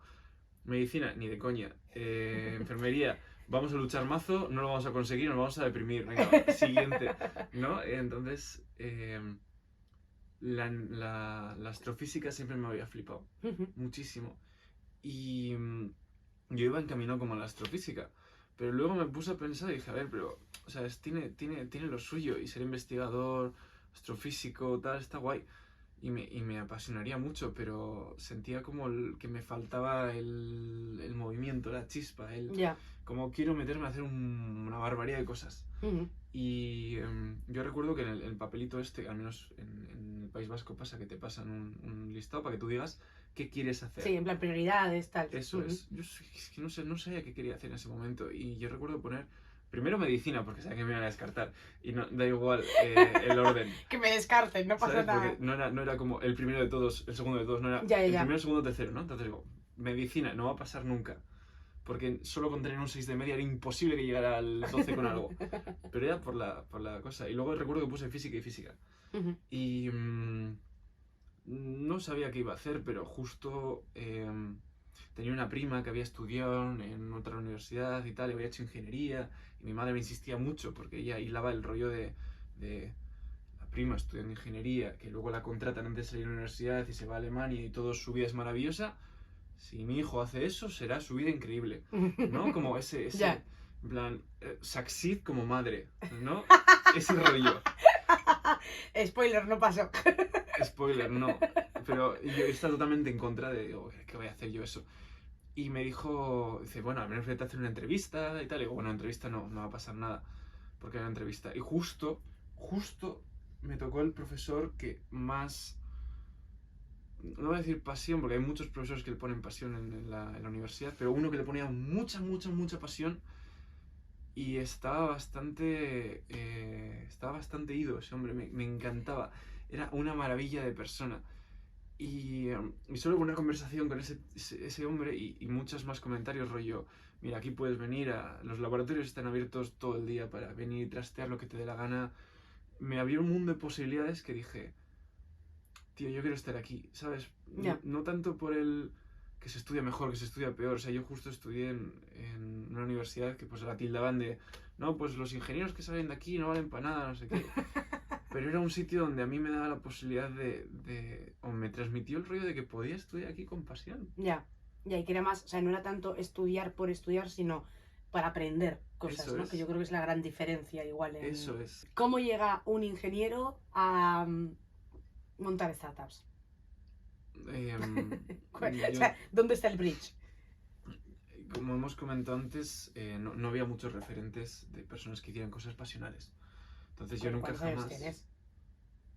medicina, ni de coña. Enfermería, vamos a luchar mazo, no lo vamos a conseguir, nos vamos a deprimir. Venga, siguiente, ¿no? Entonces, la astrofísica siempre me había flipado, muchísimo. Y yo iba encaminado como a la astrofísica. Pero luego me puse a pensar y dije, a ver, pero, o sea, tiene lo suyo. Y ser investigador, astrofísico, tal, está guay. Y me apasionaría mucho, pero sentía como que me faltaba el movimiento, la chispa, Ya. como quiero meterme a hacer una barbaridad de cosas. Y yo recuerdo que en el papelito este, al menos en el País Vasco pasa que te pasan un listado para que tú digas qué quieres hacer. Sí, en plan prioridades, tal. Eso es. Yo es que no sabía qué quería hacer en ese momento. Y yo recuerdo poner primero medicina, porque sabía que me iban a descartar. Y no, da igual el orden. Que me descarten, no pasa ¿Sabes? nada. Porque no era como el primero de todos, el segundo de todos, no era Ya, el ya. primero, segundo, tercero, ¿no? Entonces digo, medicina, no va a pasar nunca. Porque solo con tener un 6 de media era imposible que llegara al 12 con algo. Pero era por la cosa. Y luego recuerdo que puse física y física. Y no sabía qué iba a hacer, pero justo tenía una prima que había estudiado en otra universidad y tal, y había hecho ingeniería. Y mi madre me insistía mucho porque ella hilaba el rollo de la prima estudiando ingeniería, que luego la contratan antes de salir a la universidad y se va a Alemania y toda su vida es maravillosa. Si mi hijo hace eso, será su vida increíble, ¿no? Como ese Ya. en plan, succeed como madre, ¿no? Ese rollo. Spoiler, no pasó. Spoiler, no. Pero yo estaba totalmente en contra de, digo, ¿qué voy a hacer yo eso? Y me dijo, dice, bueno, al menos voy a hacer una entrevista y tal. Y digo, bueno, entrevista no va a pasar nada, porque era una entrevista. Y justo me tocó el profesor que más, no voy a decir pasión, porque hay muchos profesores que le ponen pasión en la universidad, pero uno que le ponía mucha pasión y estaba bastante ido ese hombre, me encantaba, era una maravilla de persona. Y solo con una conversación con ese hombre y muchos más comentarios rollo, mira, aquí puedes venir, los laboratorios están abiertos todo el día para venir y trastear lo que te dé la gana, me abrió un mundo de posibilidades que dije, tío, yo quiero estar aquí, ¿sabes? No tanto por el que se estudia mejor, que se estudia peor. O sea, yo justo estudié en una universidad que pues la tildaban de, no, pues los ingenieros que salen de aquí no valen para nada, no sé qué. Pero era un sitio donde a mí me daba la posibilidad o me transmitió el rollo de que podía estudiar aquí con pasión. Ya, y que era más, o sea, no era tanto estudiar por estudiar, sino para aprender cosas, Eso ¿no? es. Que yo creo que es la gran diferencia igual en... Eso es. ¿Cómo llega un ingeniero a montar startups? O sea, ¿dónde está el bridge? Como hemos comentado antes, no había muchos referentes de personas que hicieran cosas pasionales. Entonces yo nunca ¿Cuántos años jamás... tienes?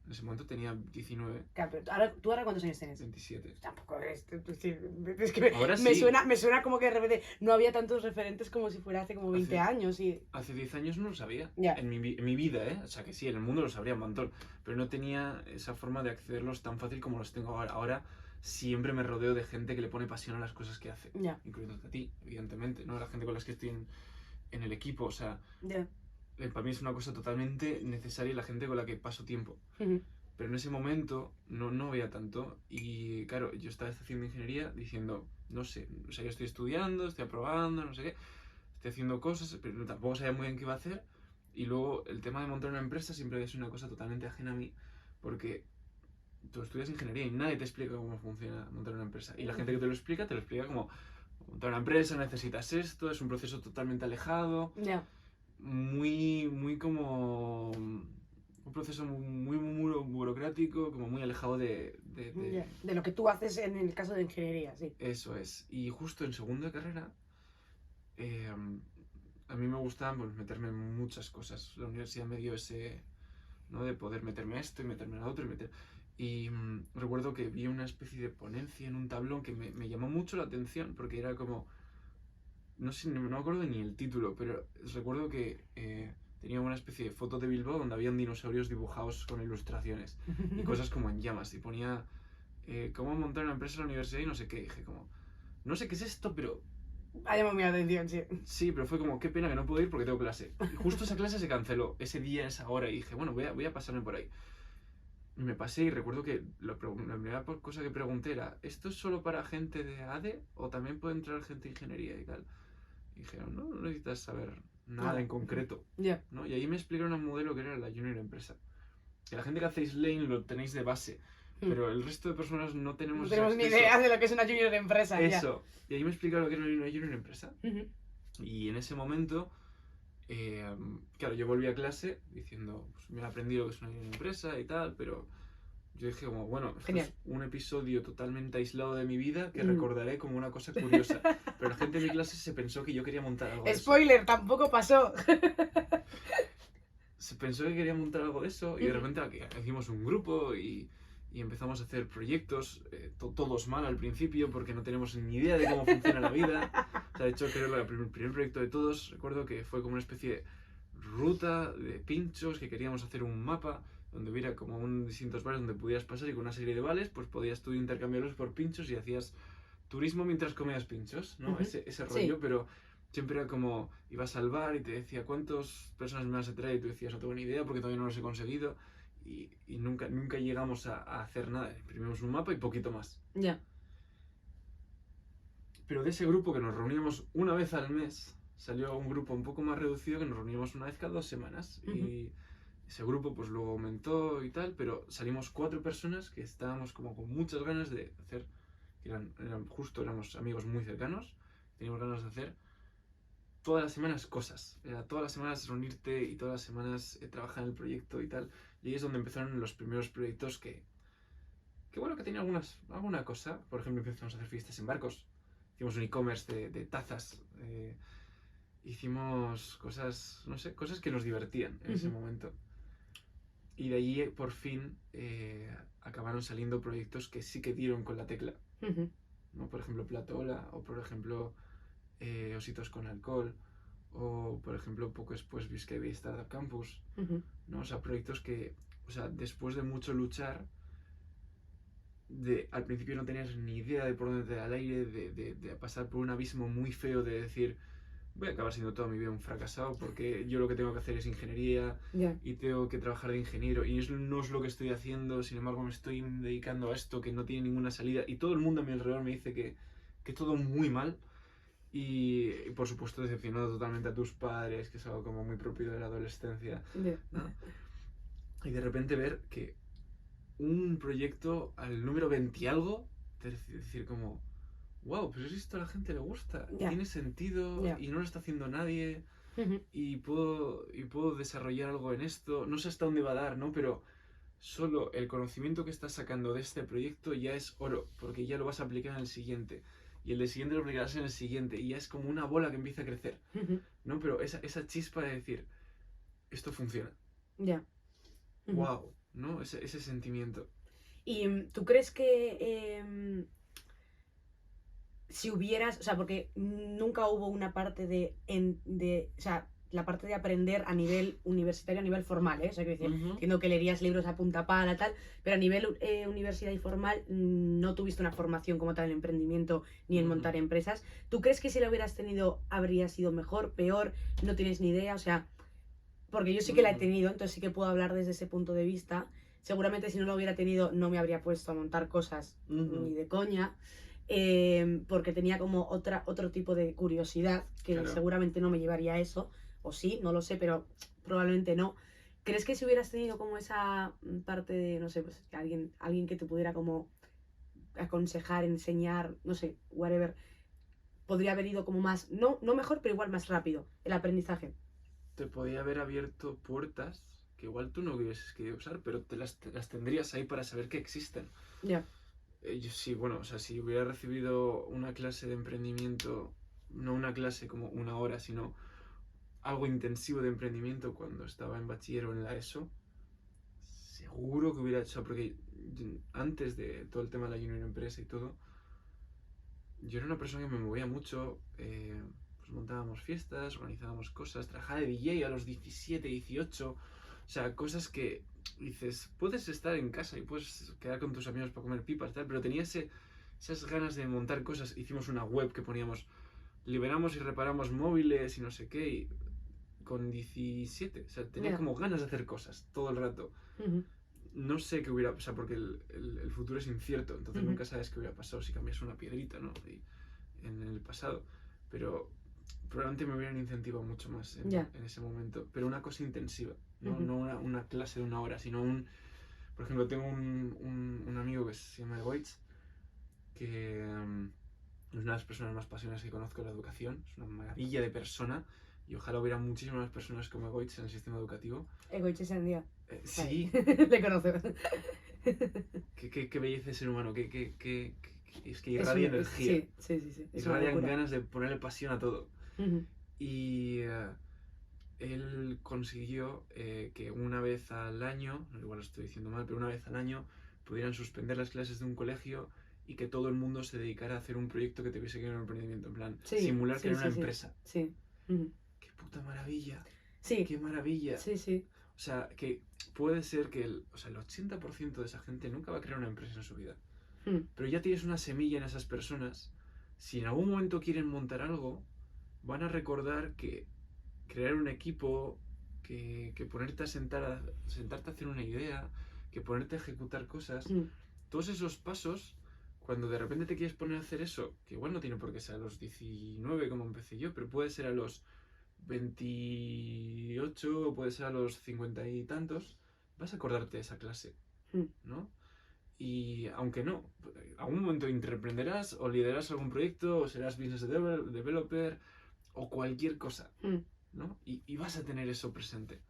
En ese momento tenía 19, Claro, pero ¿tú ahora cuántos años tienes? 27. Tampoco es que Ahora me sí. suena como que de repente no había tantos referentes como si fuera hace como 20 años y... Hace 10 años no lo sabía. Ya. En mi vida, ¿eh? O sea que sí, en el mundo lo sabría un montón. Pero no tenía esa forma de accederlos tan fácil como los tengo ahora. Ahora siempre me rodeo de gente que le pone pasión a las cosas que hace. Ya. Incluyéndote a ti, evidentemente, ¿no? La gente con la que estoy en el equipo. O sea, Ya. para mí es una cosa totalmente necesaria la gente con la que paso tiempo. Pero en ese momento no veía tanto y claro, yo estaba haciendo ingeniería diciendo, no sé, o sea, yo estoy estudiando, estoy aprobando, no sé qué, estoy haciendo cosas, pero tampoco sabía muy bien qué iba a hacer. Y luego el tema de montar una empresa siempre es una cosa totalmente ajena a mí, porque tú estudias ingeniería y nadie te explica cómo funciona montar una empresa. Y la gente que te lo explica como, montar una empresa, necesitas esto, es un proceso totalmente alejado, muy como... un proceso muy burocrático, como muy alejado de lo que tú haces en el caso de ingeniería, sí. Eso es. Y justo en segundo de carrera, a mí me gustaba pues, meterme en muchas cosas. La universidad me dio ese, ¿no? De poder meterme a esto y meterme a otro. Y recuerdo que vi una especie de ponencia en un tablón que me llamó mucho la atención porque era como... No sé, no me acuerdo ni el título, pero recuerdo que... tenía una especie de foto de Bilbao donde habían dinosaurios dibujados con ilustraciones y cosas como en llamas. Y ponía cómo montar una empresa en la universidad y no sé qué. Y dije como, no sé qué es esto, pero... Ha llamado mi atención, sí. Sí, pero fue como, qué pena que no puedo ir porque tengo clase. Y justo esa clase se canceló, ese día, esa hora. Y dije, bueno, voy a pasarme por ahí. me pasé y recuerdo que la primera cosa que pregunté era, ¿esto es solo para gente de ADE o también puede entrar gente de ingeniería y tal? Y dijeron, no necesitas saber nada en concreto, Ya. ¿no? Y ahí me explicaron un modelo que era la Junior Empresa. Que la gente que hacéis Lane lo tenéis de base, pero el resto de personas no No tenemos tenemos ni acceso. idea de lo que es una junior empresa. Eso. Y ahí me explicaron lo que era una Junior Empresa. Ujú. Y en ese momento, claro, yo volví a clase diciendo, pues me he aprendido lo que es una Junior Empresa y tal, pero yo dije como, bueno, esto Genial. es un episodio totalmente aislado de mi vida que recordaré como una cosa curiosa. Pero la gente de mi clase se pensó que yo quería montar algo de eso. Spoiler, tampoco pasó. Se pensó que quería montar algo de eso y de repente hicimos un grupo y empezamos a hacer proyectos, todos mal al principio porque no tenemos ni idea de cómo funciona la vida. O sea, de hecho, creo que el primer proyecto de todos, recuerdo que fue como una especie de ruta de pinchos, que queríamos hacer un mapa donde hubiera como distintos bares donde pudieras pasar y con una serie de vales, pues podías tú intercambiarlos por pinchos y hacías turismo mientras comías pinchos, ¿no? Ese rollo, Sí. pero siempre era como, ibas al bar y te decía, ¿cuántas personas me vas a traer? Y tú decías, no tengo ni idea porque todavía no los he conseguido. Y nunca llegamos a hacer nada. Imprimimos un mapa y poquito más. Ya. Pero de ese grupo que nos reuníamos una vez al mes, salió un grupo un poco más reducido que nos reuníamos una vez cada 2 semanas. Y ese grupo pues luego aumentó y tal, pero salimos 4 personas que estábamos como con muchas ganas de hacer, que éramos amigos muy cercanos, teníamos ganas de hacer todas las semanas cosas. Era todas las semanas reunirte y todas las semanas trabajar en el proyecto y tal. Y ahí es donde empezaron los primeros proyectos que bueno, que tenía alguna cosa. Por ejemplo, empezamos a hacer fiestas en barcos. Hicimos un e-commerce de tazas. Hicimos cosas, no sé, cosas que nos divertían en ese momento. Y de allí, por fin, acabaron saliendo proyectos que sí que dieron con la tecla. ¿No? Por ejemplo, Platola, o por ejemplo, Ositos con Alcohol, o por ejemplo, poco después Biscay Startup Campus. ¿No? O sea, proyectos que, o sea, después de mucho luchar, al principio no tenías ni idea de por dónde te da el aire, de pasar por un abismo muy feo de decir, voy a acabar siendo toda mi vida un fracasado porque yo lo que tengo que hacer es ingeniería y tengo que trabajar de ingeniero y eso no es lo que estoy haciendo, sin embargo me estoy dedicando a esto que no tiene ninguna salida y todo el mundo a mi alrededor me dice que todo muy mal y por supuesto decepcionado totalmente a tus padres, que es algo como muy propio de la adolescencia, ¿no? Y de repente ver que un proyecto al número 20 y algo, decir como, wow, pues esto a la gente le gusta, tiene sentido y no lo está haciendo nadie y puedo desarrollar algo en esto, no sé hasta dónde va a dar, ¿no? Pero solo el conocimiento que estás sacando de este proyecto ya es oro, porque ya lo vas a aplicar en el siguiente y el de siguiente lo aplicarás en el siguiente y ya es como una bola que empieza a crecer, ¿no? Pero esa chispa de decir, esto funciona. Wow, ¿no? Ese sentimiento. ¿Y tú crees que si hubieras, o sea, porque nunca hubo una parte o sea, la parte de aprender a nivel universitario, a nivel formal, ¿eh? O sea, quiero decir, entiendo que leerías libros a punta pala, tal, pero a nivel universidad y formal no tuviste una formación como tal en emprendimiento ni en montar empresas. ¿Tú crees que si la hubieras tenido habría sido mejor, peor? No tienes ni idea, o sea, porque yo sí que la he tenido, entonces sí que puedo hablar desde ese punto de vista. Seguramente si no lo hubiera tenido no me habría puesto a montar cosas ni de coña. Porque tenía como otro tipo de curiosidad que seguramente no me llevaría a eso, o sí, no lo sé, pero probablemente no. ¿Crees que si hubieras tenido como esa parte de, no sé, pues alguien que te pudiera como aconsejar, enseñar, no sé, whatever, podría haber ido como más, no mejor, pero igual más rápido el aprendizaje? Te podía haber abierto puertas que igual tú no hubieses querido usar, pero te las tendrías ahí para saber que existen. Sí, bueno, o sea, si hubiera recibido una clase de emprendimiento, no una clase como una hora, sino algo intensivo de emprendimiento cuando estaba en bachiller o en la ESO, seguro que hubiera hecho, porque antes de todo el tema de la Junior Empresa y todo, yo era una persona que me movía mucho, pues montábamos fiestas, organizábamos cosas, trabajaba de DJ a los 17, 18, o sea, cosas que dices, puedes estar en casa y puedes quedar con tus amigos para comer pipas, tal, pero tenía esas ganas de montar cosas. Hicimos una web que poníamos, liberamos y reparamos móviles y no sé qué, y con 17, o sea, tenía como ganas de hacer cosas todo el rato. no sé qué hubiera pasado, porque el futuro es incierto, entonces Ujú. nunca sabes qué hubiera pasado si cambias una piedrita, ¿no? En el pasado. Pero probablemente me hubieran incentivado mucho más Ya. en ese momento. Pero una cosa intensiva, no, Ujú. no una clase de una hora, sino un... Por ejemplo, tengo un amigo que se llama Egoitz, que es una de las personas más pasionadas que conozco en la educación, es una maravilla de persona, y ojalá hubiera muchísimas personas como Egoitz en el sistema educativo. Egoichi Sendia. Sí, Le conozco. qué belleza de ser humano, es que irradia energía, Sí, sí, sí, sí. Es una irradian locura. ganas de ponerle pasión a todo. Ujú. Y él consiguió que una vez al año, igual lo estoy diciendo mal, pero una vez al año pudieran suspender las clases de un colegio y que todo el mundo se dedicara a hacer un proyecto que tuviese que ver con el emprendimiento, en plan, Sí, simular que sí, era una sí, sí. empresa. Sí. Ujú. ¡Qué puta maravilla! Sí, ¡Qué maravilla! sí, sí. O sea, que puede ser que el 80% de esa gente nunca va a crear una empresa en su vida. Mm. Pero ya tienes una semilla en esas personas. Si en algún momento quieren montar algo, van a recordar que crear un equipo, que ponerte a sentarte a hacer una idea, que ponerte a ejecutar cosas, Mm. todos esos pasos, cuando de repente te quieres poner a hacer eso, que igual no tiene por qué ser a los 19 como empecé yo, pero puede ser a los 28 o puede ser a los 50 y tantos, vas a acordarte de esa clase, Mm. ¿no? Y aunque no, algún momento emprenderás o liderarás algún proyecto o serás business developer o cualquier cosa, Mm. ¿no? Y vas a tener eso presente.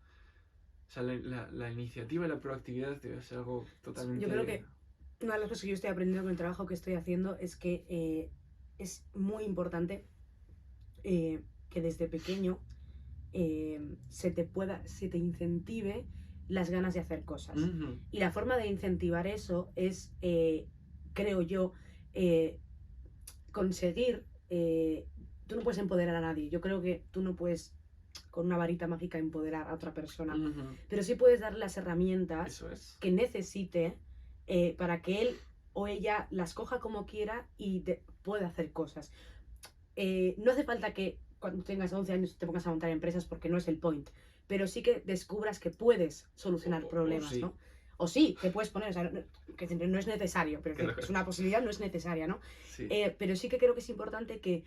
O sea, la iniciativa y la proactividad debe ser algo totalmente... Yo creo que una de las cosas que yo estoy aprendiendo con el trabajo que estoy haciendo es que es muy importante que desde pequeño se te incentive las ganas de hacer cosas. Ujú. Y la forma de incentivar eso es, creo yo, conseguir... tú no puedes empoderar a nadie. Yo creo que tú no puedes con una varita mágica empoderar a otra persona. Ujú. Pero sí puedes darle las herramientas Eso es. que necesite para que él o ella las coja como quiera y pueda hacer cosas. No hace falta que cuando tengas 11 años te pongas a montar empresas porque no es el point, pero sí que descubras que puedes solucionar problemas, sí. ¿no? O sí, te puedes poner, o sea, que no es necesario, pero Claro. es una posibilidad, no es necesaria, ¿no? Sí. Pero sí que creo que es importante que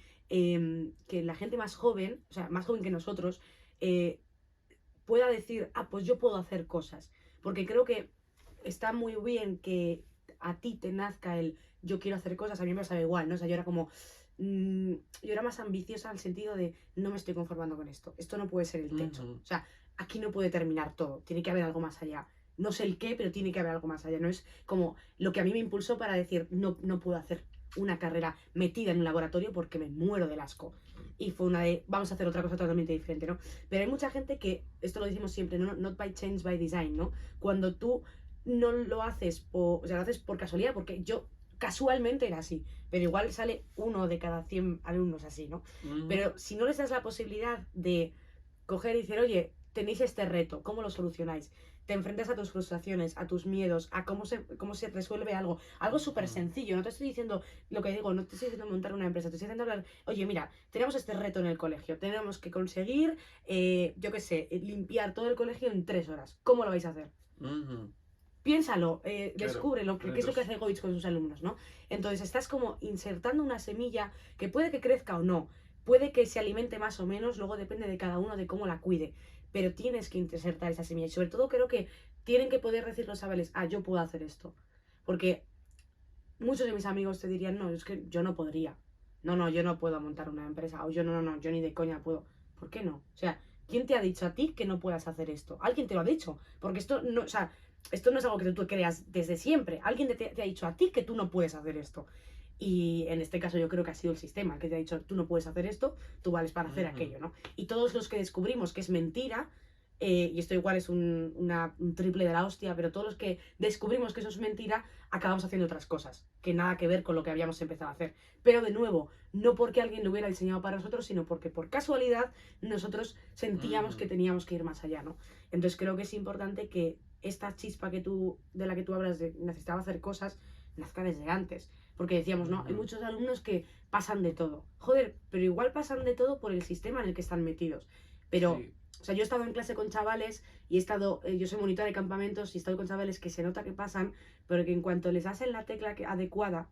la gente más joven, o sea, más joven que nosotros, pueda decir, ah, pues yo puedo hacer cosas. Porque creo que está muy bien que a ti te nazca el yo quiero hacer cosas, a mí me pasaba igual, ¿no? O sea, yo era como, yo era más ambiciosa al sentido de no me estoy conformando con esto no puede ser el techo. Ujú. O sea, aquí no puede terminar todo, tiene que haber algo más allá. No sé el qué, pero tiene que haber algo más allá. No es como lo que a mí me impulsó para decir, no puedo hacer una carrera metida en un laboratorio porque me muero del asco. Y fue una de, vamos a hacer otra cosa totalmente diferente, ¿no? Pero hay mucha gente que, esto lo decimos siempre, ¿no? Not by change, by design, ¿no? Cuando tú no lo haces, o sea, lo haces por casualidad, porque yo casualmente era así, pero igual sale 1 de cada 100 alumnos así, ¿no? Ujú. Pero si no les das la posibilidad de coger y decir, oye, tenéis este reto, ¿cómo lo solucionáis? Te enfrentas a tus frustraciones, a tus miedos, a cómo se resuelve algo súper sencillo. No te estoy diciendo lo que digo, no te estoy diciendo montar una empresa, te estoy diciendo hablar, oye, mira, tenemos este reto en el colegio, tenemos que conseguir, yo qué sé, limpiar todo el colegio en 3 horas. ¿Cómo lo vais a hacer? Ujú. Piénsalo, Claro, descúbrelo, qué es lo que hace Goitz con sus alumnos, ¿no? Entonces estás como insertando una semilla que puede que crezca o no, puede que se alimente más o menos, luego depende de cada uno de cómo la cuide, pero tienes que insertar esa semilla y sobre todo creo que tienen que poder decir los chavales, ah, yo puedo hacer esto, porque muchos de mis amigos te dirían, no, es que yo no podría, no, yo no puedo montar una empresa, o yo no, yo ni de coña puedo, ¿por qué no? O sea, ¿quién te ha dicho a ti que no puedas hacer esto? Alguien te lo ha dicho, porque esto no, o sea, esto no es algo que tú creas desde siempre. Alguien te ha dicho a ti que tú no puedes hacer esto. Y en este caso yo creo que ha sido el sistema el que te ha dicho, tú no puedes hacer esto, tú vales para hacer aquello, ¿no? Y todos los que descubrimos que es mentira, y esto igual es un triple de la hostia, pero todos los que descubrimos que eso es mentira, acabamos haciendo otras cosas, que nada que ver con lo que habíamos empezado a hacer. Pero de nuevo, no porque alguien lo hubiera diseñado para nosotros, sino porque por casualidad nosotros sentíamos que teníamos que ir más allá, ¿no? Entonces creo que es importante que esta chispa de la que tú hablas de necesitaba hacer cosas, nazca desde antes. Porque decíamos, no, hay muchos alumnos que pasan de todo. Joder, pero igual pasan de todo por el sistema en el que están metidos. Pero Sí. O sea, yo he estado en clase con chavales y he estado, yo soy monitora de campamentos y he estado con chavales que se nota que pasan, pero que en cuanto les hacen la tecla adecuada,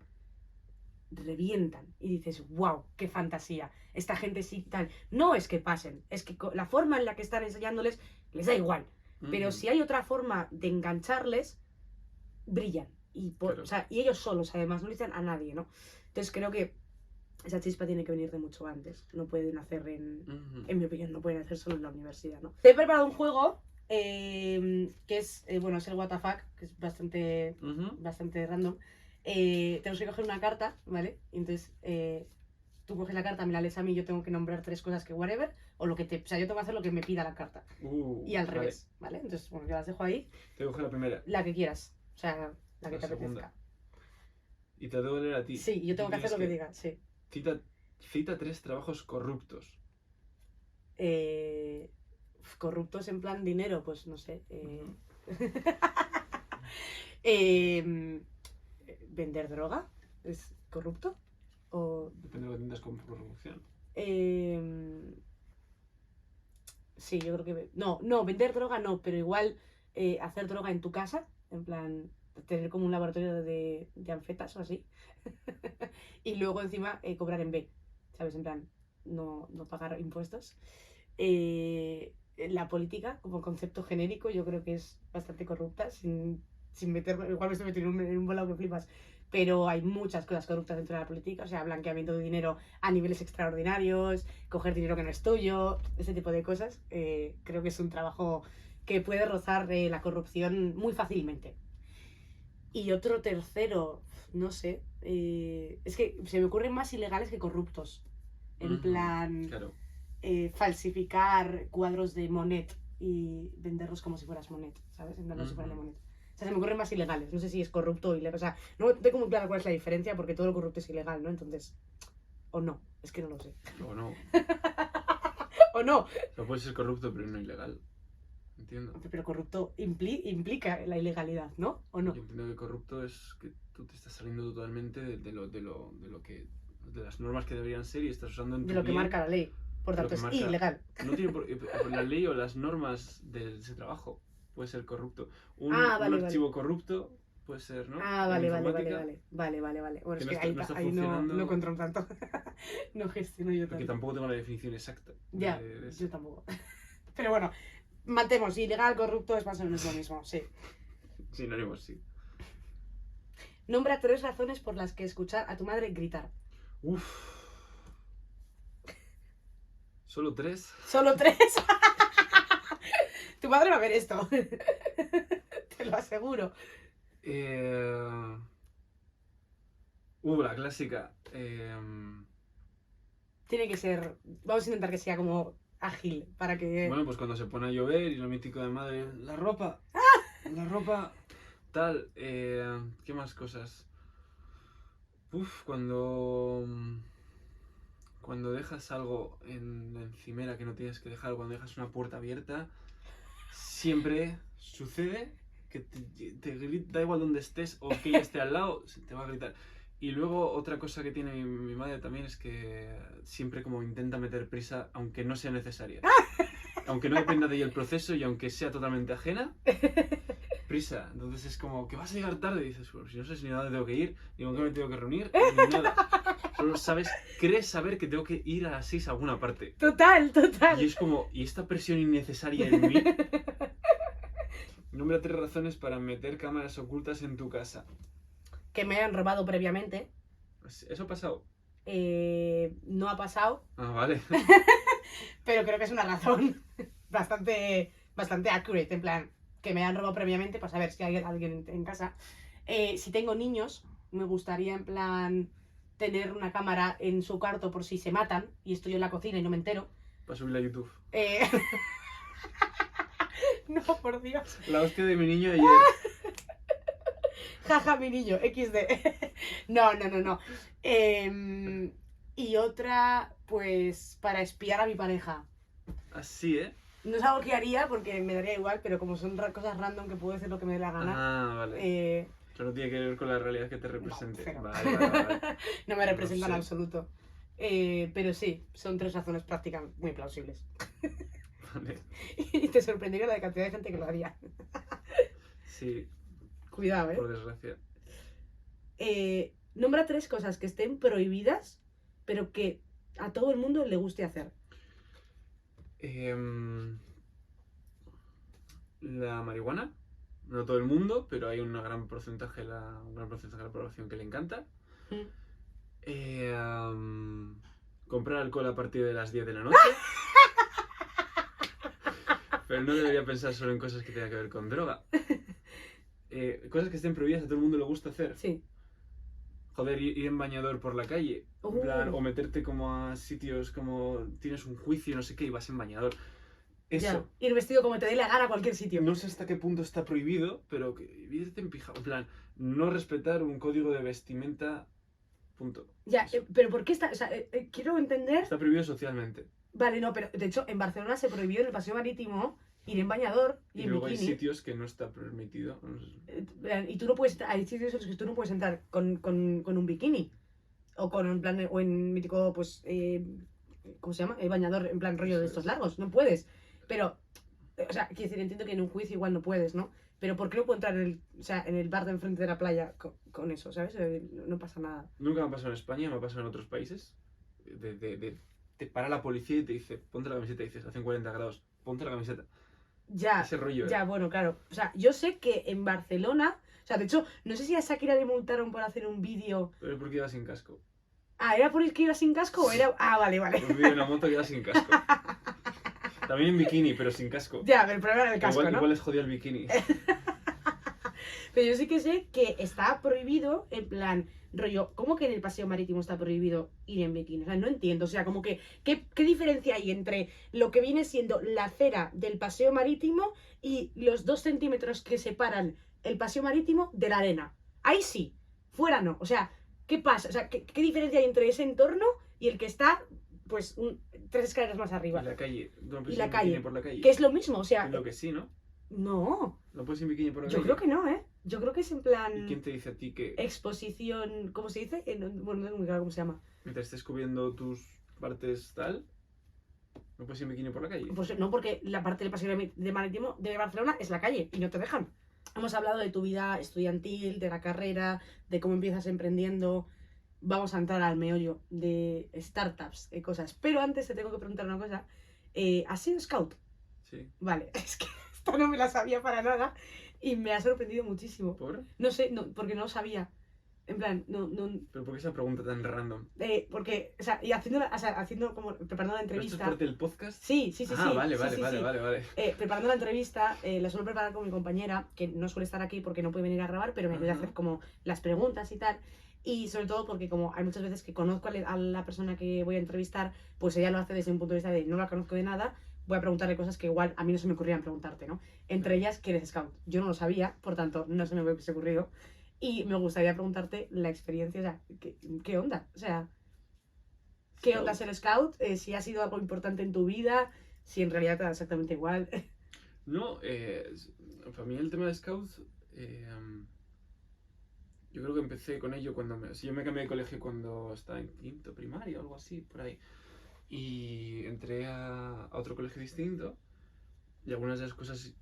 revientan. Y dices, wow, qué fantasía. Esta gente sí tal. No es que pasen, es que la forma en la que están enseñándoles les da igual. Pero si hay otra forma de engancharles, brillan. Claro. O sea, y ellos solos, además, no le dicen a nadie, ¿no? Entonces creo que esa chispa tiene que venir de mucho antes. No pueden hacer en mi opinión, no pueden hacer solo en la universidad, ¿no? Te he preparado un juego que es, bueno, es el WTF, que es bastante random. Tenemos que coger una carta, ¿vale? Entonces, tú coges la carta, me la lees a mí, yo tengo que nombrar 3 cosas que whatever, o lo que o sea, yo tengo que hacer lo que me pida la carta. Y al revés, ¿vale? Entonces, bueno, yo las dejo ahí. Te coge la primera. La que quieras, o sea, la que te apetezca. Y te debo leer a ti. Sí, yo tengo que hacer lo que diga, sí. Cita 3 trabajos corruptos. Corruptos en plan dinero, pues no sé. ¿Vender droga? ¿Es corrupto? O... Depende de lo que entiendas con corrupción. Sí, yo creo que... No, vender droga no, pero igual hacer droga en tu casa, en plan, tener como un laboratorio de anfetas o así. Y luego encima cobrar en B, ¿sabes? En plan, no pagar impuestos. La política, como concepto genérico, yo creo que es bastante corrupta, sin meterme, igual me estoy metiendo en un volado que flipas, pero hay muchas cosas corruptas dentro de la política, o sea, blanqueamiento de dinero a niveles extraordinarios, coger dinero que no es tuyo, ese tipo de cosas. Creo que es un trabajo que puede rozar la corrupción muy fácilmente. Y otro tercero, no sé, es que se me ocurren más ilegales que corruptos. En plan, claro. Falsificar cuadros de Monet y venderlos como si fueras Monet, ¿sabes? En plan, como si fueran de Monet. O sea, se me ocurren más ilegales. No sé si es corrupto o ilegal. O sea, no tengo muy claro cuál es la diferencia porque todo lo corrupto es ilegal, ¿no? Entonces, o no, es que no lo sé. O no. O no. O puede ser corrupto pero no ilegal. Entiendo. Pero corrupto implica la ilegalidad, ¿no? ¿O no? Yo entiendo que corrupto es que tú te estás saliendo totalmente de las normas que deberían ser y estás usando en tu de lo que bien, marca la ley. Por tanto, es ilegal. No tiene por la ley o las normas de ese trabajo puede ser corrupto. Un archivo corrupto puede ser, ¿no? Vale. Bueno, es que ahí no controlo tanto. No gestiono yo tanto. Porque tampoco tengo la definición exacta. Ya, yo tampoco. Pero bueno, mantemos, ilegal, corrupto es más o menos lo mismo, sí. Sinónimos, sí. Nombra 3 razones por las que escuchar a tu madre gritar. Uff. ¿Solo 3? ¿Solo 3? Tu madre va a ver esto. Te lo aseguro. La clásica. Tiene que ser... Vamos a intentar que sea como ágil para que... Bueno, pues cuando se pone a llover y lo mítico de madre... ¡La ropa! La ropa... Tal. ¿Qué más cosas? Cuando dejas algo en la encimera que no tienes que dejar, cuando dejas una puerta abierta, siempre sucede que te grita, da igual donde estés o que ella esté al lado, te va a gritar. Y luego otra cosa que tiene mi madre también es que siempre como intenta meter prisa, aunque no sea necesaria. Aunque no dependa de ella el proceso y aunque sea totalmente ajena, prisa. Entonces es como que vas a llegar tarde y dices, bueno, si no sé ni a dónde tengo que ir, ni con qué me tengo que reunir, ni nada. Solo crees saber que tengo que ir a las 6 a alguna parte. Total. Y es como, ¿y esta presión innecesaria en mí? Nombra 3 razones para meter cámaras ocultas en tu casa. Que me hayan robado previamente. ¿Eso ha pasado? No ha pasado. Vale. Pero creo que es una razón bastante accurate, en plan, que me han robado previamente para saber si hay alguien en casa. Si tengo niños, me gustaría, en plan, tener una cámara en su cuarto por si se matan y estoy en la cocina y no me entero. Para subirla a YouTube. No, por Dios. La hostia de mi niño ayer. Jaja, mi niño, XD. No. Y otra, pues, para espiar a mi pareja. Así, ¿eh? No es algo que haría porque me daría igual, pero como son cosas random que puedo hacer lo que me dé la gana. Vale. Pero tiene que ver con la realidad que te represente. No, vale. No me representa en absoluto. Pero sí, son 3 razones prácticas muy plausibles. Vale. Y te sorprendería la cantidad de gente que lo haría. Sí, Cuidado, ¿eh? por desgracia. Nombra 3 cosas que estén prohibidas, pero que a todo el mundo le guste hacer. La marihuana, no todo el mundo, pero hay un gran porcentaje de la población que le encanta. Mm. Comprar alcohol a partir de las 10 de la noche. Pero no debería pensar solo en cosas que tengan que ver con droga. Cosas que estén prohibidas, a todo el mundo le gusta hacer. Sí. Joder, ir en bañador por la calle. En plan, o meterte como a sitios como tienes un juicio, no sé qué, y vas en bañador. Eso. Ya. Ir vestido como te dé la gana a cualquier sitio. No sé hasta qué punto está prohibido, pero que irte en pijama. En plan, no respetar un código de vestimenta. Punto. Ya, Eso. pero ¿por qué está? O sea, quiero entender. Está prohibido socialmente. Vale, no, pero de hecho en Barcelona se prohibió en el paseo marítimo ir en bañador y Y en luego hay bikini. sitios que no está permitido. Y tú no puedes, hay sitios en los que tú no puedes entrar con un bikini. O con en plan, o en mítico, pues, ¿cómo se llama? El bañador en plan rollo de Eso estos es. largos. No puedes. Pero, o sea, quiero decir, entiendo que en un juicio igual no puedes, ¿no? Pero ¿por qué no puedo entrar en el bar de enfrente de la playa con eso, ¿sabes? No pasa nada. Nunca me ha pasado en España, me ha pasado en otros países. Te para la policía y te dice, ponte la camiseta, y dices, hacen 40 grados, ponte la camiseta. Ya, Ese rollo, ya, bueno, claro. O sea, yo sé que en Barcelona, o sea, de hecho, no sé si a Shakira le multaron por hacer un vídeo. Pero ¿por qué iba sin casco? Ah, ¿era por el que iba sin casco o era...? Ah, vale, vale. Un vídeo en una moto que iba sin casco. También en bikini, pero sin casco. Ya, pero el problema era el casco, igual, ¿no? igual les jodió el bikini. Pero yo sí que sé que está prohibido, en plan, rollo, ¿cómo que en el paseo marítimo está prohibido ir en bikini? O sea, no entiendo. O sea, como que, ¿qué diferencia hay entre lo que viene siendo la acera del paseo marítimo y los 2 centímetros que separan el paseo marítimo de la arena? Ahí sí, fuera no. O sea, ¿qué pasa? O sea, ¿qué diferencia hay entre ese entorno y el que está, pues, 3 escaleras más arriba? Y la calle. ¿No puedes Y ir la en bikini calle. por la calle? Que es lo mismo, o sea, Creo que sí, ¿no? no. ¿No puedes ir en bikini por la Yo calle? creo que no, ¿eh? Yo creo que es en plan ¿Y quién te dice a ti que exposición, ¿cómo se dice? Bueno, no tengo muy claro cómo se llama. mientras estés cubriendo tus partes tal, no puedes ir en bikini por la calle? Pues no, porque la parte del paseo de marítimo de Barcelona es la calle y no te dejan. Hemos hablado de tu vida estudiantil, de la carrera, de cómo empiezas emprendiendo. Vamos a entrar al meollo de startups y cosas. Pero antes te tengo que preguntar una cosa. ¿Has sido scout? Sí. Vale, es que esta no me la sabía para nada y me ha sorprendido muchísimo. ¿Por? No sé, no, porque no lo sabía. En plan, no, ¿Pero por qué esa pregunta tan random? porque, o sea, y haciendo como, preparando la ¿Esto es entrevista. parte del podcast? Sí, sí, sí, Ah, sí. vale, sí, vale, sí, vale, sí. vale. Preparando la entrevista, la suelo preparar con mi compañera, que no suele estar aquí porque no puede venir a grabar, pero me ayuda a hacer como las preguntas y tal. Y sobre todo porque como hay muchas veces que conozco a la persona que voy a entrevistar, pues ella lo hace desde un punto de vista de no la conozco de nada, voy a preguntarle cosas que igual a mí no se me ocurrían preguntarte, ¿no? Entre ellas, ¿quién es scout? Yo no lo sabía, por tanto, no se me hubiese ocurrido. Y me gustaría preguntarte la experiencia, o sea, ¿qué onda? O sea, ¿qué onda ser scout? Si ha sido algo importante en tu vida, si en realidad te da exactamente igual. No, para mí el tema de Scout, yo creo que empecé con ello cuando yo me cambié de colegio cuando estaba en quinto primaria o algo así, por ahí. Y entré a otro colegio distinto y algunas de las cosas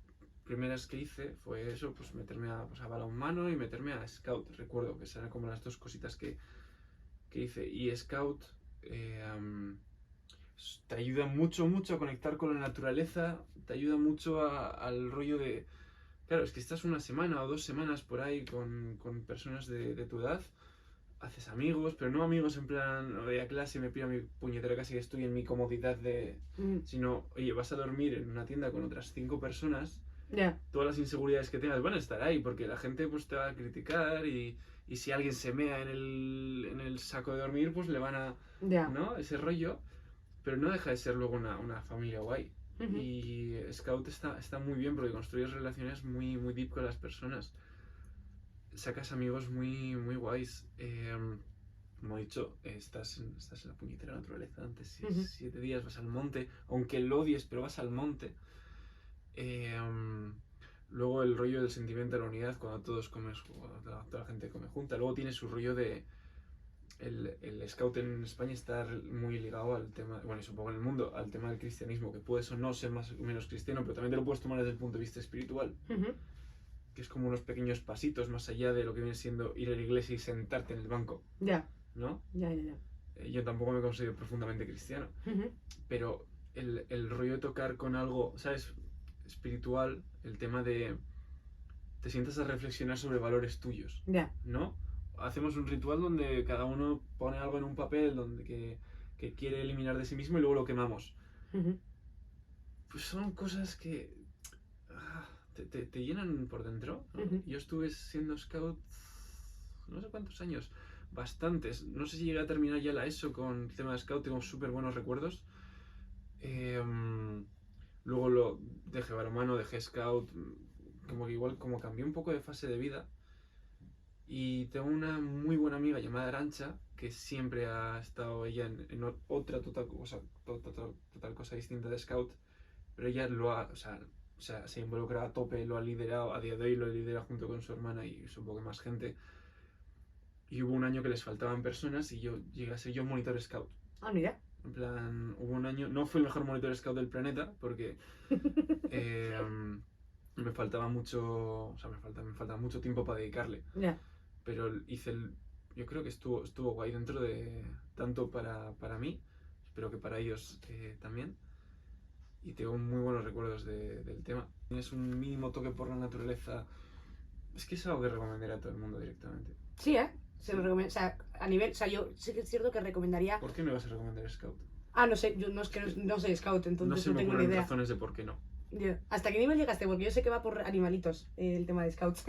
primeras que hice fue eso, pues meterme a balonmano y meterme a Scout. Recuerdo que esas eran como las dos cositas que hice. Y Scout te ayuda mucho, mucho a conectar con la naturaleza, te ayuda mucho al rollo de... Claro, es que estás una semana o 2 semanas por ahí con personas de tu edad, haces amigos, pero no amigos en plan, voy a clase y me pido mi puñetera casa y estoy en mi comodidad sino, oye, vas a dormir en una tienda con otras 5 personas, Ya. todas las inseguridades que tengas van a estar ahí, porque la gente pues te va a criticar y si alguien se mea en el saco de dormir, pues le van a... Ya. ¿No? Ese rollo, pero no deja de ser luego una familia guay. Ujú. Y Scout está muy bien porque construyes relaciones muy, muy deep con las personas. Sacas amigos muy, muy guays. Como he dicho, estás en la puñetera naturaleza. Antes, Ujú. 7 días vas al monte, aunque lo odies, pero vas al monte. Luego el rollo del sentimiento de la unidad, cuando todos comes, toda la gente come junta. Luego tiene su rollo de el scout en España está muy ligado al tema, bueno, y supongo en el mundo, al tema del cristianismo, que puedes o no ser más o menos cristiano, pero también te lo puedes tomar desde el punto de vista espiritual, que es como unos pequeños pasitos más allá de lo que viene siendo ir a la iglesia y sentarte en el banco, Ya, ¿no? ya, ya, ya. Yo tampoco me considero profundamente cristiano, pero el rollo de tocar con algo, ¿sabes? Espiritual, el tema de te sientas a reflexionar sobre valores tuyos, Ya. ¿no? Hacemos un ritual donde cada uno pone algo en un papel donde que quiere eliminar de sí mismo y luego lo quemamos. Pues son cosas que te llenan por dentro, ¿no? Yo estuve siendo scout no sé cuántos años, bastantes. No sé si llegué a terminar ya la ESO con el tema de scout, tengo súper buenos recuerdos. Luego lo dejé balonmano, dejé scout, como que igual como cambié un poco de fase de vida. Y tengo una muy buena amiga llamada Arancha, que siempre ha estado ella en otra total cosa distinta de scout, pero ella se involucra a tope, lo ha liderado, a día de hoy lo lidera junto con su hermana y supongo que más gente. Y hubo un año que les faltaban personas y yo llegué a ser yo monitor scout. Ah, mira. En plan, hubo un año, no fui el mejor monitor scout del planeta porque me faltaba mucho, o sea, me faltaba mucho tiempo para dedicarle. Ya. Pero yo creo que estuvo guay dentro de, tanto para mí, espero que para ellos también. Y tengo muy buenos recuerdos del tema. Tienes un mínimo toque por la naturaleza. Es que es algo que recomendaría a todo el mundo directamente. Sí, ¿eh? Se Sí. lo recomiendo. O sea, a nivel. O sea, yo sí que es cierto que recomendaría. ¿Por qué me vas a recomendar Scout? Ah, no sé, yo no, es que no soy scout, No entonces se no me tengo ni ocurren idea. razones de por qué no. ¿Hasta qué nivel llegaste? Porque yo sé que va por animalitos el tema de scouts.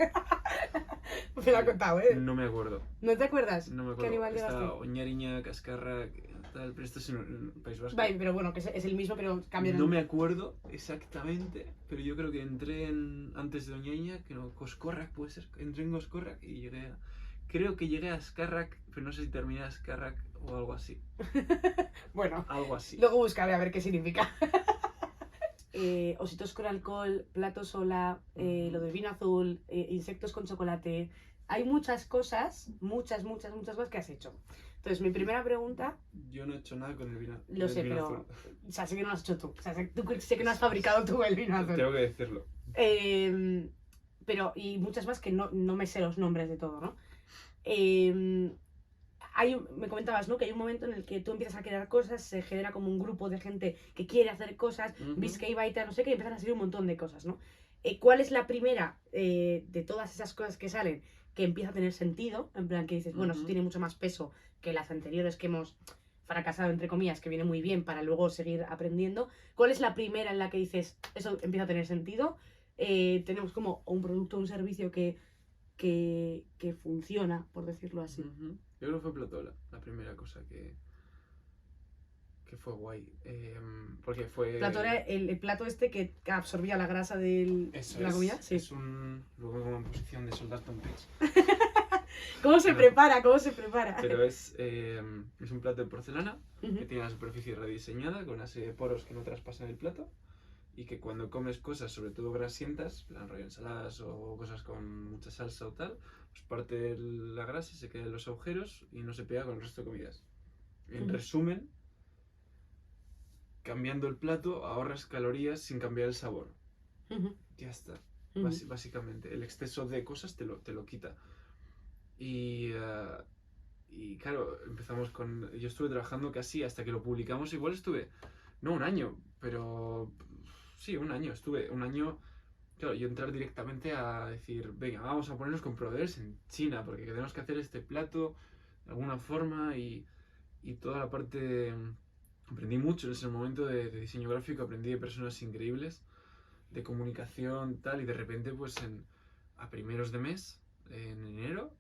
Me lo ha contado, ¿eh? No me acuerdo. ¿No te acuerdas? No me ¿Qué acuerdo. animal Está llegaste? Oñariña, Cascarra, tal, pero esto es en el País Vasco. Vale, pero bueno, que es el mismo, pero cambian. No me acuerdo exactamente, pero yo creo que entré antes de Oñariña, que no, Coscorrac puede ser. Entré en Coscorrac y llegué a... Creo que llegué a Azkarrak, pero no sé si terminé a Azkarrak o algo así. Bueno, Algo así. luego buscaré a ver qué significa. Ositos con alcohol, plato sola, lo del vino azul, insectos con chocolate. Hay muchas cosas, muchas cosas que has hecho. Entonces, mi primera pregunta. Yo no he hecho nada con el vino. Lo sé, vino pero. azul. O sea, sé que no lo has hecho tú. O sea, sé que no has fabricado tú el vino azul. Tengo que decirlo. Pero, y muchas más que no me sé los nombres de todo, ¿no? Me comentabas, ¿no? Que hay un momento en el que tú empiezas a crear cosas, se genera como un grupo de gente que quiere hacer cosas, Biscay Baita, no sé qué, y empiezan a salir un montón de cosas, ¿no? ¿Cuál es la primera de todas esas cosas que salen que empieza a tener sentido? En plan, que dices, bueno, eso tiene mucho más peso que las anteriores que hemos fracasado, entre comillas, que viene muy bien para luego seguir aprendiendo. ¿Cuál es la primera en la que dices, eso empieza a tener sentido? Tenemos como un producto o un servicio que funciona, por decirlo así. Yo creo que fue Platola, la primera cosa que fue guay. Porque fue... Plato era el plato este que absorbía la grasa de la comida. Sí. Es luego como en posición de soldar tompies. ¿Cómo se prepara? ¿Cómo se prepara? Pero es un plato de porcelana que tiene la superficie rediseñada con una serie de poros que no traspasan el plato y que cuando comes cosas, sobre todo grasientas, plan rollo ensaladas o cosas con mucha salsa o tal, pues parte de la grasa se queda en los agujeros y no se pega con el resto de comidas. En resumen, cambiando el plato ahorras calorías sin cambiar el sabor. Ya está. Básicamente, el exceso de cosas te lo quita. Y claro, empezamos con... Yo estuve trabajando casi hasta que lo publicamos, igual estuve... No un año, pero... Sí, un año. Estuve un año... Claro, yo entrar directamente a decir, venga, vamos a ponernos con proveedores en China, porque tenemos que hacer este plato de alguna forma y toda la parte... Aprendí mucho en ese momento de diseño gráfico, aprendí de personas increíbles, de comunicación, tal, y de repente, pues a primeros de mes, en enero,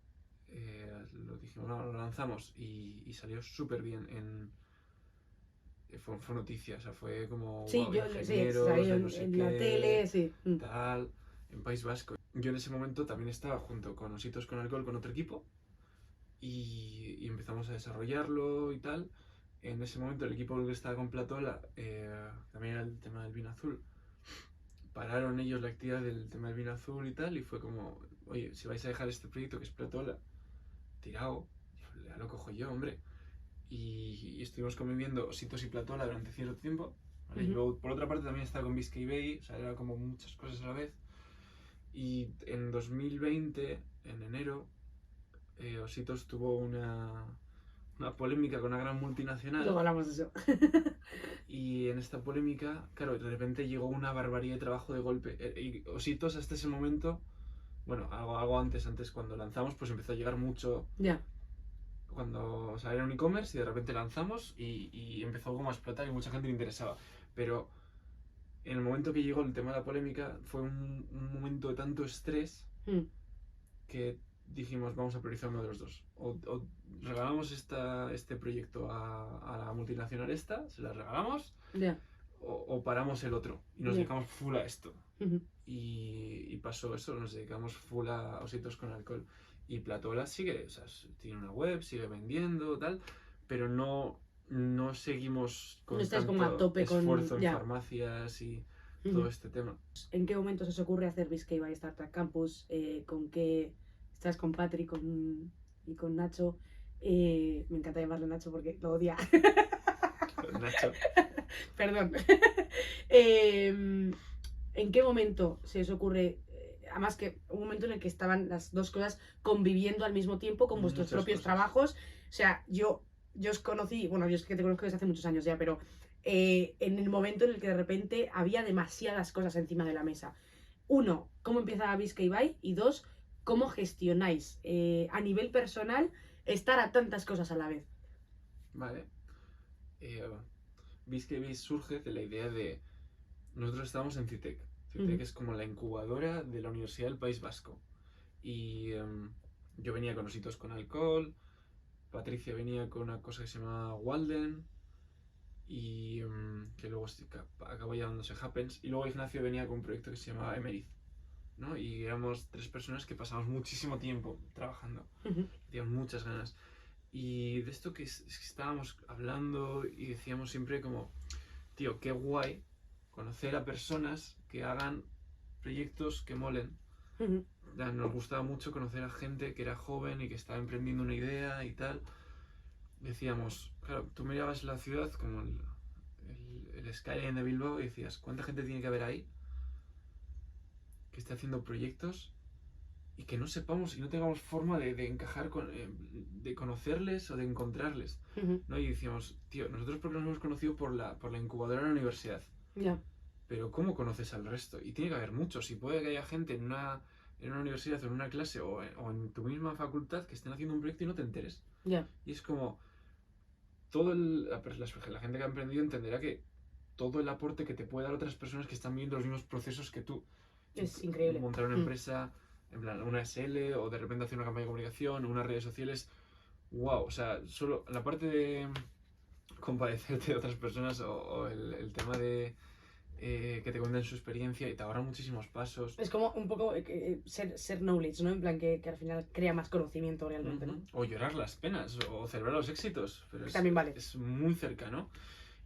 lo dijimos, no, lo lanzamos y salió súper bien. Fue noticia, o sea, fue como sí, wow, yo ingenieros, salió no sé en qué, la tele, sí. Tal, en País Vasco. Yo en ese momento también estaba junto con Ositos con Alcohol con otro equipo y empezamos a desarrollarlo y tal. En ese momento el equipo que estaba con Platola también era el tema del vino azul. Pararon ellos la actividad del tema del vino azul y tal y fue como, oye, si vais a dejar este proyecto que es Platola tirado, ya lo cojo yo, hombre. Y estuvimos conviviendo Ositos y Platola durante cierto tiempo, ¿vale? Y luego, por otra parte, también estaba con Biscay Bay, o sea, era como muchas cosas a la vez. Y en 2020, en enero, Ositos tuvo una polémica con una gran multinacional. Luego hablamos de eso. Y en esta polémica, claro, de repente llegó una barbaridad de trabajo de golpe. Y Ositos hasta ese momento, bueno, algo antes cuando lanzamos, pues empezó a llegar mucho. Ya. Cuando salió un e-commerce y de repente lanzamos y empezó como a explotar y mucha gente le interesaba. Pero en el momento que llegó el tema de la polémica fue un momento de tanto estrés que dijimos vamos a priorizar uno de los dos. O regalamos este proyecto a la multinacional se la regalamos, o paramos el otro y nos dedicamos full a esto. Y pasó eso, nos dedicamos full a Ositos con alcohol. Y Platola sigue, o sea, tiene una web, sigue vendiendo, tal, pero no seguimos con estáis tanto como a tope esfuerzo en farmacias y todo este tema. ¿En qué momento se os ocurre hacer Biscay Bay Startup Campus? ¿Con qué estás con Patrick y con Nacho? Me encanta llamarle Nacho porque lo odia. Nacho. Perdón. ¿En qué momento se os ocurre? Además que un momento en el que estaban las dos cosas conviviendo al mismo tiempo con vuestros propios trabajos. O sea, yo os conocí, bueno, yo es que te conozco desde hace muchos años ya, pero en el momento en el que de repente había demasiadas cosas encima de la mesa. Uno, ¿cómo empieza Biscay Bay? Y dos, ¿cómo gestionáis a nivel personal estar a tantas cosas a la vez? Vale. Biscay Bay surge de la idea de... Nosotros estábamos en CITEC. CITEC es como la incubadora de la Universidad del País Vasco. Y yo venía con Ositos con alcohol, Patricia venía con una cosa que se llama Walden, y que luego acabó llamándose Happens, y luego Ignacio venía con un proyecto que se llamaba Emeriz, ¿no? Y éramos tres personas que pasamos muchísimo tiempo trabajando, teníamos muchas ganas. Y de esto que estábamos hablando y decíamos siempre como, tío, qué guay conocer a personas que hagan proyectos que molen. Nos gustaba mucho conocer a gente que era joven y que estaba emprendiendo una idea y tal. Decíamos, claro, tú mirabas la ciudad como el skyline de Bilbao y decías, ¿cuánta gente tiene que haber ahí que esté haciendo proyectos y que no sepamos y no tengamos forma de encajar de conocerles o de encontrarles? ¿No? Y decíamos, tío, nosotros porque nos hemos conocido por la incubadora de la universidad. Pero ¿cómo conoces al resto? Y tiene que haber muchos. Y puede que haya gente en una universidad o en una clase o en tu misma facultad que estén haciendo un proyecto y no te enteres. Y es como la gente que ha emprendido entenderá que todo el aporte que te puede dar otras personas que están viendo los mismos procesos que tú. Es increíble. Montar una empresa, en plan una SL, o de repente hacer una campaña de comunicación, unas redes sociales. Wow, o sea, solo la parte de compadecerte de otras personas o el tema de que te cuenten su experiencia y te ahorran muchísimos pasos. Es como un poco ser knowledge, ¿no? En plan que al final crea más conocimiento realmente, ¿no? O llorar las penas, o celebrar los éxitos. Pero también vale. Es muy cercano.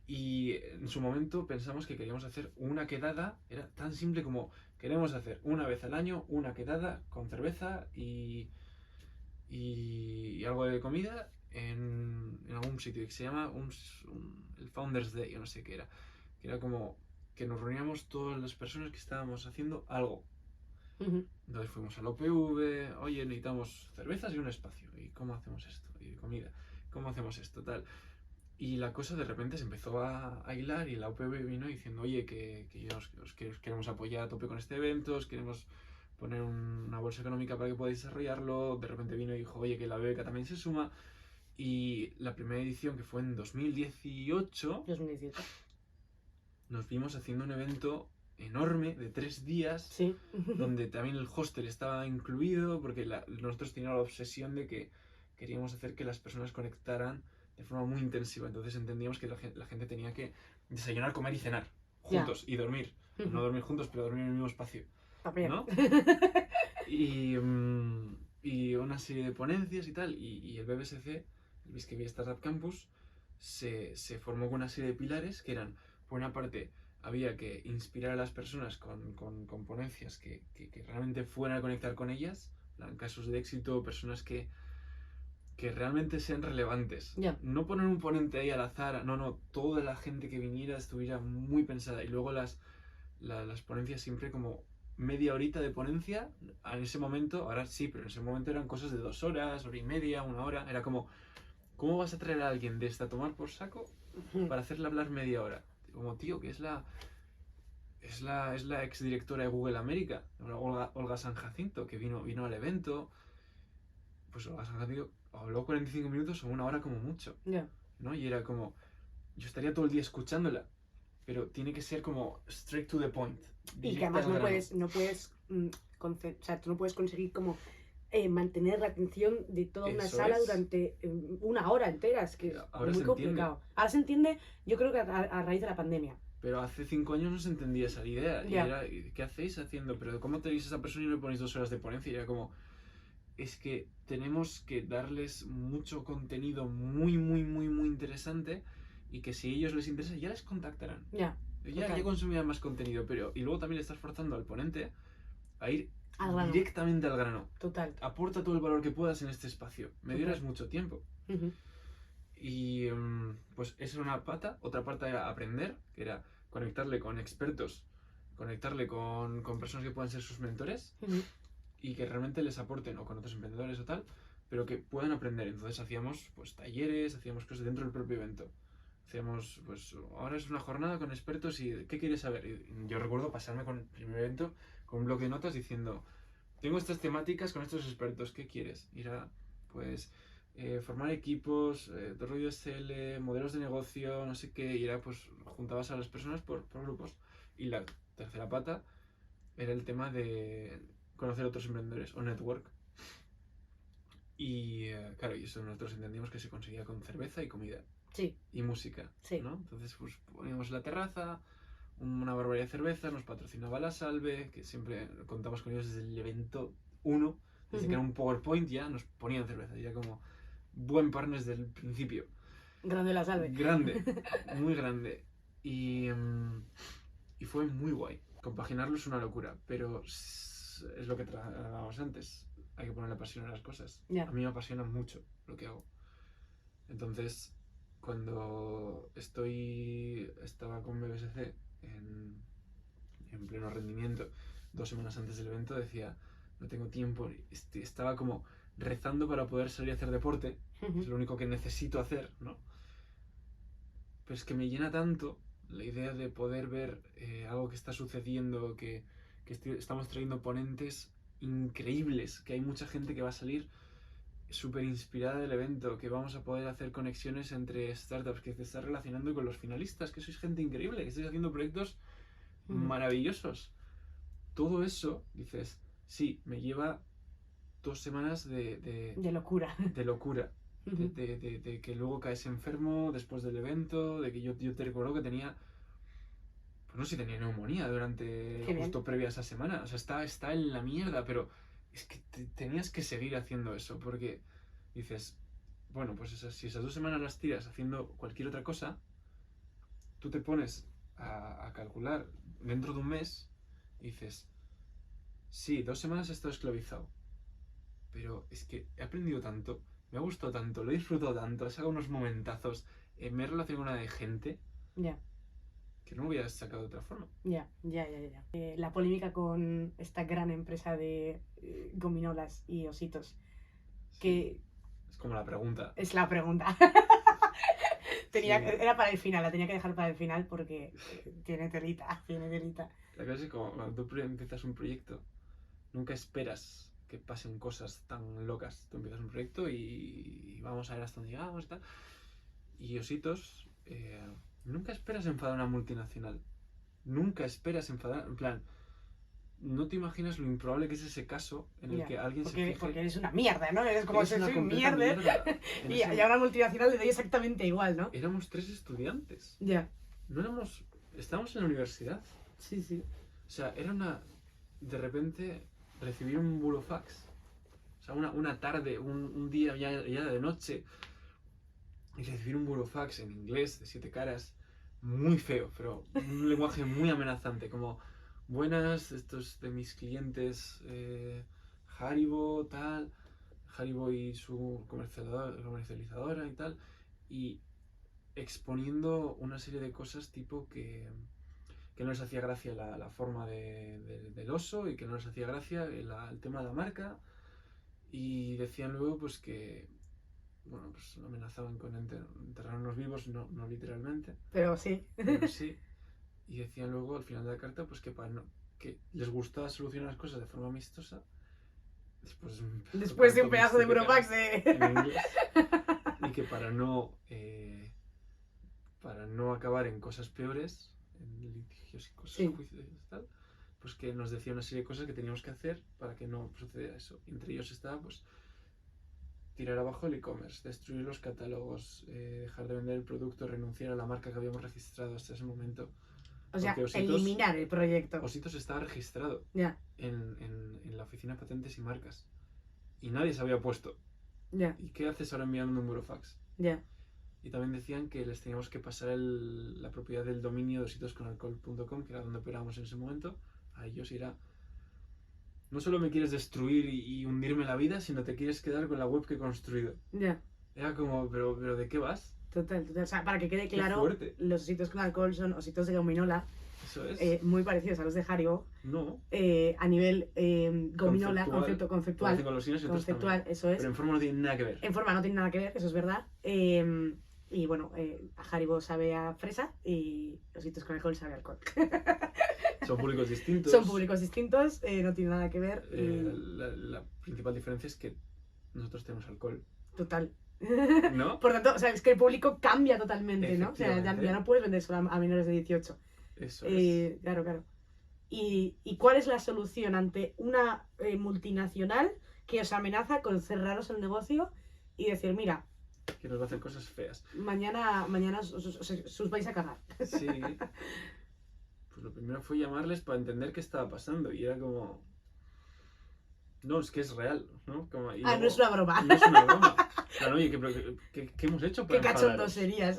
Y en su momento pensamos que queríamos hacer una quedada, era tan simple como queremos hacer una vez al año una quedada con cerveza y algo de comida en algún sitio que se llama el Founders Day, o no sé qué era. Que era como que nos reuníamos todas las personas que estábamos haciendo algo. Entonces fuimos a la UPV, oye, necesitamos cervezas y un espacio. ¿Y cómo hacemos esto? Y comida. ¿Cómo hacemos esto? Tal. Y la cosa de repente se empezó a hilar y la UPV vino diciendo, oye, que os queremos apoyar a tope con este evento, os queremos poner una bolsa económica para que podáis desarrollarlo. De repente vino y dijo, oye, que la beca también se suma. Y la primera edición, que fue en 2018, nos vimos haciendo un evento enorme de 3 días, donde también el hostel estaba incluido, porque nosotros teníamos la obsesión de que queríamos hacer que las personas conectaran de forma muy intensiva. Entonces entendíamos que la gente tenía que desayunar, comer y cenar juntos y dormir. No dormir juntos, pero dormir en el mismo espacio, ¿no? y una serie de ponencias y tal. Y el BBSC, el Biscay Bay Startup Campus, se formó con una serie de pilares que eran, por una parte, había que inspirar a las personas con ponencias que realmente fueran a conectar con ellas, en casos de éxito, personas que que realmente sean relevantes. Ya. No poner un ponente ahí al azar, no, toda la gente que viniera estuviera muy pensada. Y luego las ponencias siempre como media horita de ponencia, en ese momento, ahora sí, pero en ese momento eran cosas de 2 horas, hora y media, 1 hora. Era como, ¿cómo vas a traer a alguien de esta a tomar por saco para hacerle hablar media hora? Como, tío, que es la exdirectora de Google América, Olga San Jacinto, que vino al evento. Pues Olga San Jacinto habló 45 minutos o 1 hora como mucho, Ya. ¿no? Y era como, yo estaría todo el día escuchándola, pero tiene que ser como straight to the point. Y que además no puedes o sea, tú no puedes conseguir como mantener la atención de toda una Eso sala es. durante 1 hora entera, es que es Ahora muy se complicado. entiende. Ahora se entiende, yo creo que a raíz de la pandemia. Pero hace 5 años no se entendía esa idea. Y Ya. era, ¿qué hacéis haciendo? Pero ¿cómo tenéis a esa persona y no le ponéis 2 horas de ponencia? Y era como, es que tenemos que darles mucho contenido muy, muy, muy, muy interesante, y que si a ellos les interesa ya les contactarán. Ya. Ya consumirán más contenido, pero y luego también le estás forzando al ponente a ir Al grano. directamente al grano. Total. Aporta todo el valor que puedas en este espacio. Me dieras mucho tiempo. Uh-huh. Y pues esa era una pata. Otra pata era aprender, que era conectarle con expertos, conectarle con personas que puedan ser sus mentores, Uh-huh. y que realmente les aporten, o con otros emprendedores o tal, pero que puedan aprender. Entonces hacíamos pues talleres, hacíamos cosas dentro del propio evento. Hacíamos, pues ahora es una jornada con expertos y ¿qué quieres saber? Y yo recuerdo pasarme con el primer evento con un bloque de notas diciendo, tengo estas temáticas con estos expertos, ¿qué quieres? Y era, pues, formar equipos, rollo SL, modelos de negocio, no sé qué, y era, pues, juntabas a las personas por grupos. Y la tercera pata era el tema de conocer otros emprendedores o network. Y claro, y eso nosotros entendíamos que se conseguía con cerveza y comida. Sí. Y música, sí. ¿no? Entonces, pues poníamos en la terraza una barbaridad de cerveza, nos patrocinaba la Salve, que siempre contamos con ellos desde el evento 1, desde que era un PowerPoint ya nos ponían cerveza, y era como buen partner desde el principio. Grande la Salve. Grande, muy grande. Y fue muy guay. Compaginarlo es una locura, pero es lo que tratábamos antes. Hay que ponerle pasión a las cosas. Yeah. A mí me apasiona mucho lo que hago. Entonces, cuando estaba con BBSC en pleno rendimiento, 2 semanas antes del evento, decía, no tengo tiempo. Estaba como rezando para poder salir a hacer deporte. Uh-huh. Es lo único que necesito hacer, ¿no? Pero es que me llena tanto la idea de poder ver algo que está sucediendo, que estamos trayendo ponentes increíbles, que hay mucha gente que va a salir súper inspirada del evento, que vamos a poder hacer conexiones entre startups, que te estás relacionando con los finalistas, que sois gente increíble, que estáis haciendo proyectos maravillosos. Todo eso, dices, sí, me lleva 2 semanas de locura. De locura. De que luego caes enfermo después del evento, de que yo te recuerdo que tenía, pues no sé si tenía neumonía durante justo previa a esa semana. O sea, está en la mierda, pero es que tenías que seguir haciendo eso, porque dices, bueno, pues si esas 2 semanas las tiras haciendo cualquier otra cosa, tú te pones a calcular dentro de un mes y dices, sí, 2 semanas he estado esclavizado, pero es que he aprendido tanto, me ha gustado tanto, lo he disfrutado tanto, he sacado unos momentazos, me he relacionado con una de gente que no me hubiera sacado de otra forma. Ya. La polémica con esta gran empresa de gominolas y ositos. Sí. Que es como la pregunta. Es la pregunta. Era para el final, la tenía que dejar para el final porque tiene telita. La cosa es como cuando tú empiezas un proyecto, nunca esperas que pasen cosas tan locas. Tú empiezas un proyecto y vamos a ver hasta dónde llegamos y tal. Y ositos, nunca esperas enfadar a una multinacional. Nunca esperas enfadar, en plan, no te imaginas lo improbable que es ese caso en el que alguien se fije... Porque eres una mierda, ¿no? Eres como soy un mierda. Y a una multinacional le doy exactamente igual, ¿no? Éramos 3 estudiantes. Ya. Estábamos en la universidad. Sí. O sea, era de repente recibir un burofax. O sea, una tarde, un día ya de noche, y recibir un burofax en inglés de 7 caras, muy feo, pero un lenguaje muy amenazante, como buenas, estos de mis clientes, Haribo, tal, Haribo y su comercializadora y tal, y exponiendo una serie de cosas tipo que no les hacía gracia la forma del oso y que no les hacía gracia el tema de la marca, y decían luego pues que, bueno, pues amenazaban con enterrarnos vivos, no literalmente, Pero sí. pero sí, y decían luego al final de la carta pues que, que les gustaba solucionar las cosas de forma amistosa Después de un pedazo de burofax en inglés, y que para no acabar en cosas peores, en litigios y cosas, Sí. juicios y tal, pues que nos decía una serie de cosas que teníamos que hacer para que no sucediera eso. Y entre ellos estaba pues tirar abajo el e-commerce, destruir los catálogos, dejar de vender el producto, renunciar a la marca que habíamos registrado hasta ese momento. O sea, Porque eliminar el proyecto. Ositos estaba registrado Ya, en la oficina de patentes y marcas. Y nadie se había puesto. ya, ¿Y qué haces ahora enviando un burofax? ya. Y también decían que les teníamos que pasar la propiedad del dominio de ositosconalcohol.com, que era donde operábamos en ese momento, a ellos. Era, no solo me quieres destruir y hundirme la vida, sino te quieres quedar con la web que he construido. Ya. Era como, pero ¿de qué vas? Total. O sea, para que quede Qué claro, fuerte. los ositos con alcohol son ositos de gominola, Eso es. muy parecidos a los de Haribo, No. a nivel gominola, conceptual. Parecen golosinas y otros Conceptual, también. eso es. Pero en forma no tiene nada que ver. En forma no tiene nada que ver, eso es verdad. Y bueno, Haribo sabe a fresa y ositos con alcohol sabe a alcohol. Son públicos distintos. Son públicos distintos, no tiene nada que ver. La principal diferencia es que nosotros tenemos alcohol. Total. ¿No? Por tanto, o sea, es que el público cambia totalmente, ¿no? O sea, ya no puedes vender solo a menores de 18. Eso es. Claro. ¿Y cuál es la solución ante una multinacional que os amenaza con cerraros el negocio y decir, mira, Que nos va a hacer cosas feas. mañana os vais a cagar? Sí. Pues lo primero fue llamarles para entender qué estaba pasando. Y era como... No, es que es real, ¿no? Como, y no luego, es una broma. No es una broma. Claro, oye, ¿qué hemos hecho para Qué enfadaros? cachondo serías.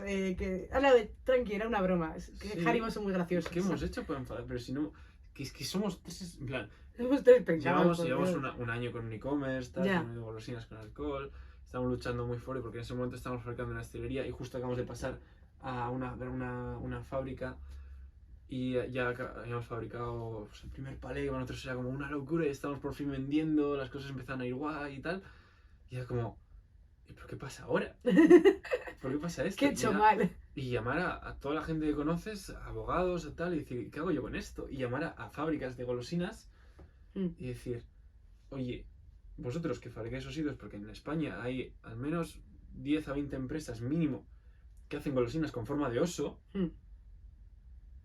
Tranqui, era una broma. Es que Sí. Haribo son muy graciosos. ¿Qué hemos hecho para enfadar? Pero si no... Que es que somos tres... En plan, Hemos tres pensados, llevamos un año con un e-commerce, tal, Ya. con golosinas con alcohol. Estamos luchando muy fuerte porque en ese momento estábamos fabricando una destilería y justo acabamos de pasar a una fábrica y ya habíamos fabricado pues, el primer palé, que para nosotros era como una locura y estábamos por fin vendiendo, las cosas empezaron a ir guay y tal. Y era como, ¿y por qué pasa ahora? ¿Por qué pasa esto? ¿Qué he hecho mal? Y llamar a toda la gente que conoces, a abogados, a tal, y decir, ¿qué hago yo con esto? Y llamar a fábricas de golosinas y decir, oye, vosotros que fabricáis ositos, porque en España hay al menos 10 a 20 empresas mínimo que hacen golosinas con forma de oso.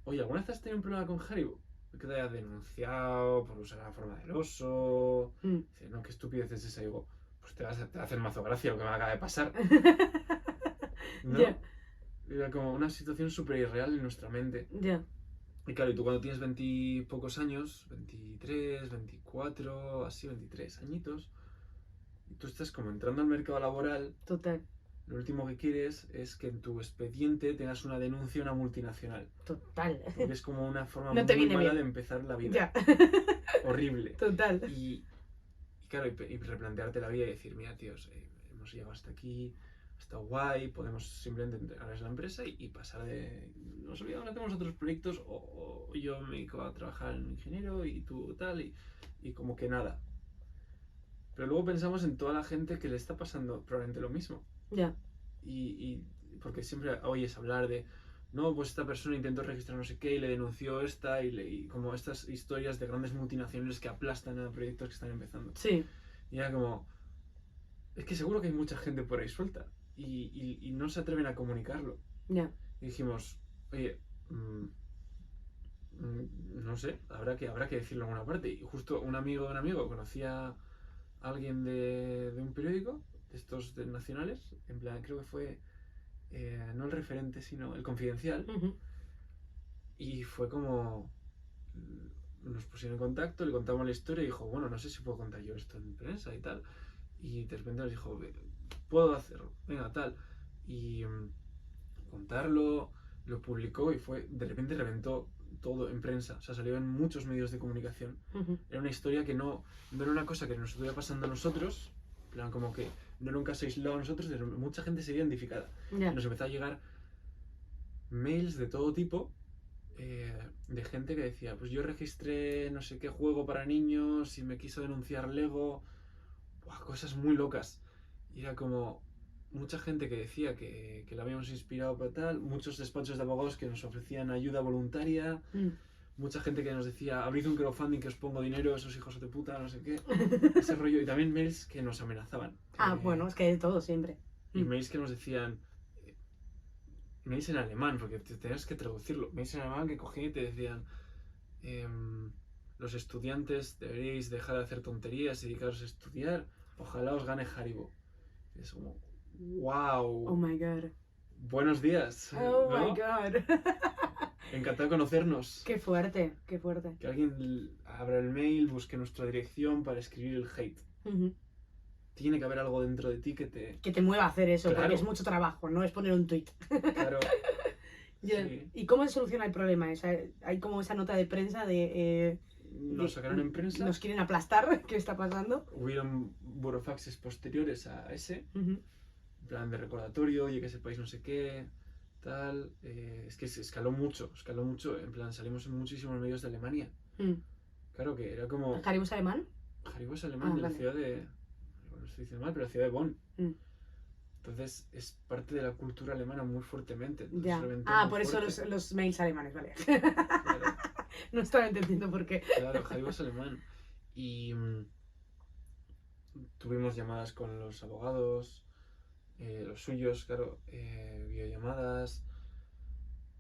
Oye, ¿alguna vez has tenido un problema con Haribo? Que te hayas denunciado por usar la forma del oso. Dice, no, qué estupidez es esa. Y digo, pues te va a hacer mazo gracia lo que me acaba de pasar. ¿No? Yeah. Era como una situación súper irreal en nuestra mente. Ya. Y claro, y tú cuando tienes 20 y pocos años, 23, 24, así, 23 añitos, y tú estás como entrando al mercado laboral, Total. lo último que quieres es que en tu expediente tengas una denuncia a una multinacional. Total. Porque es como una forma No te muy viene mala bien. de empezar la vida. Ya. Horrible. Total. Y claro, y replantearte la vida y decir, mira, tíos, hemos llegado hasta aquí, está guay, podemos simplemente entregarles la empresa y pasar de... Nos olvidamos, hacemos otros proyectos o yo me dedico a trabajar en ingeniero y tú tal y como que nada. Pero luego pensamos en toda la gente que le está pasando probablemente lo mismo. Ya. Y porque siempre oyes hablar de, no, pues esta persona intentó registrar no sé qué y le denunció esta y como estas historias de grandes multinacionales que aplastan a proyectos que están empezando. Sí. Y era como, es que seguro que hay mucha gente por ahí suelta y no se atreven a comunicarlo. Ya. Y dijimos, oye, no sé, habrá que decirlo en alguna parte. Y justo un amigo de un amigo conocía a alguien de un periódico, de estos nacionales, en plan, creo que fue, no el Referente, sino el Confidencial. Y fue como, nos pusieron en contacto, le contamos la historia y dijo, bueno, no sé si puedo contar yo esto en prensa y tal. Y de repente nos dijo, puedo hacerlo, venga, tal. Y contarlo, lo publicó y de repente reventó todo en prensa, o sea, salió en muchos medios de comunicación. Era una historia que no era una cosa que nos estuviera pasando a nosotros, plan, como que no era un caso aislado a nosotros, mucha gente se veía identificada. Ya. Y nos empezó a llegar mails de todo tipo, de gente que decía, pues yo registré no sé qué juego para niños y me quiso denunciar Lego. Buah, cosas muy locas. Y era como mucha gente que decía que la habíamos inspirado para tal, muchos despachos de abogados que nos ofrecían ayuda voluntaria, mucha gente que nos decía, abrid un crowdfunding que os pongo dinero, esos hijos de puta, no sé qué, ese rollo. Y también mails que nos amenazaban. Bueno, es que hay de todo siempre. Y mails que nos decían, mails en alemán, porque tenías que traducirlo, mails en alemán que cogían y te decían, los estudiantes deberíais dejar de hacer tonterías y dedicaros a estudiar, ojalá os gane Haribo. Y es como, wow. Oh my god. Buenos días. Oh ¿no? my god. Encantado de conocernos. Qué fuerte, qué fuerte. Que alguien abra el mail, busque nuestra dirección para escribir el hate. Tiene que haber algo dentro de ti que te mueva a hacer eso, Claro. porque es mucho trabajo, no es poner un tweet. Claro. Sí. ¿Y cómo se soluciona el problema? Hay como esa nota de prensa de... Nos sacaron en prensa. Nos quieren aplastar, ¿qué está pasando? Hubieron burofaxes posteriores a ese, en plan de recordatorio, oye, que sepáis no sé qué, tal. Es que se escaló mucho, en plan salimos en muchísimos medios de Alemania. Claro que era como... ¿Haribo es alemán? Haribo es alemán, de la vale. ciudad de... No lo estoy diciendo mal, pero la ciudad de Bonn. Entonces es parte de la cultura alemana muy fuertemente. Ya. Muy por eso fuerte. los mails alemanes, vale. Claro, No estaba entendiendo por qué. claro, Haribo es alemán. Y tuvimos llamadas con los abogados, los suyos, claro, videollamadas.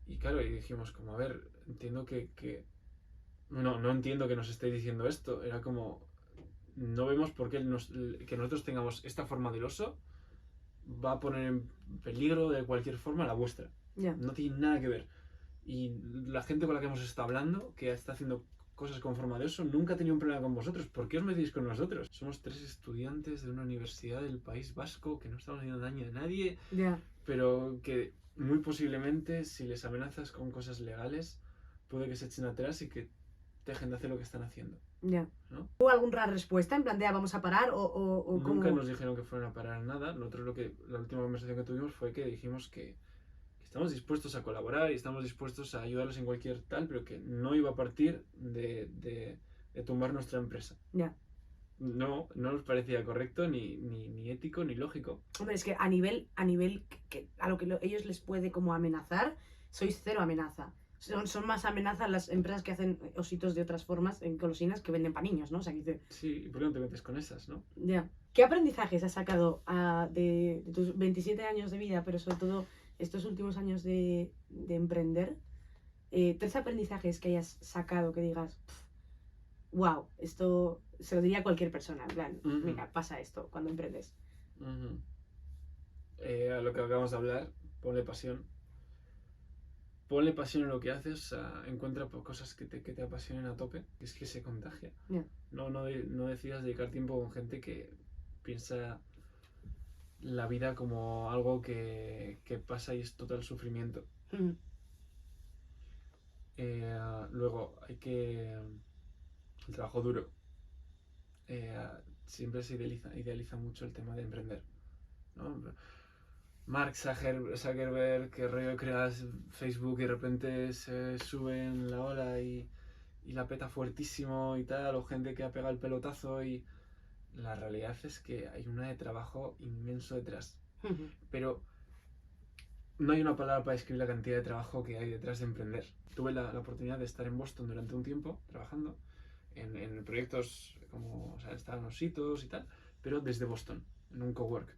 Y claro, y dijimos como, a ver, entiendo que... No entiendo que nos estéis diciendo esto. Era como, no vemos por qué que nosotros tengamos esta forma del oso va a poner en peligro de cualquier forma la vuestra. Ya. No tiene nada que ver. Y la gente con la que hemos estado hablando, que está haciendo cosas con forma de oso, nunca ha tenido un problema con vosotros. ¿Por qué os metéis con nosotros? Somos 3 estudiantes de una universidad del País Vasco que no estamos haciendo daño a nadie, Ya. pero que muy posiblemente si les amenazas con cosas legales puede que se echen atrás y que dejen de hacer lo que están haciendo. Ya. ¿No? ¿Hubo alguna respuesta en plan de vamos a parar o Nunca cómo? nos dijeron que fueran a parar nada. Nosotros la última conversación que tuvimos fue que dijimos que estamos dispuestos a colaborar y estamos dispuestos a ayudarlos en cualquier tal, pero que no iba a partir de tumbar nuestra empresa. Ya. No nos parecía correcto, ni ético, ni lógico. Hombre, es que a nivel a lo que ellos les puede como amenazar, sois cero amenaza. Son más amenazas las empresas que hacen ositos de otras formas en golosinas que venden para niños, ¿no? O sea, que Sí, ¿y por qué no te metes con esas, no? Ya. ¿Qué aprendizajes has sacado de tus 27 años de vida, pero sobre todo estos últimos años de emprender? 3 aprendizajes que hayas sacado que digas, wow, esto se lo diría a cualquier persona. En plan, mira, pasa esto cuando emprendes. A lo que acabamos de hablar, ponle pasión. Ponle pasión en lo que haces, o sea, encuentra cosas que te apasionen a tope, es que se contagia. Yeah. No decidas dedicar tiempo con gente que piensa la vida como algo que pasa y es total sufrimiento. Luego, el trabajo duro. Siempre se idealiza mucho el tema de emprender, ¿no? Mark Zuckerberg, que rollo creas Facebook y de repente se sube en la ola y la peta fuertísimo y tal, o gente que ha pegado el pelotazo y la realidad es que hay una de trabajo inmenso detrás. Pero no hay una palabra para describir la cantidad de trabajo que hay detrás de emprender. Tuve la oportunidad de estar en Boston durante un tiempo trabajando en proyectos como, o sea, estaban los hitos y tal, pero desde Boston, en un cowork,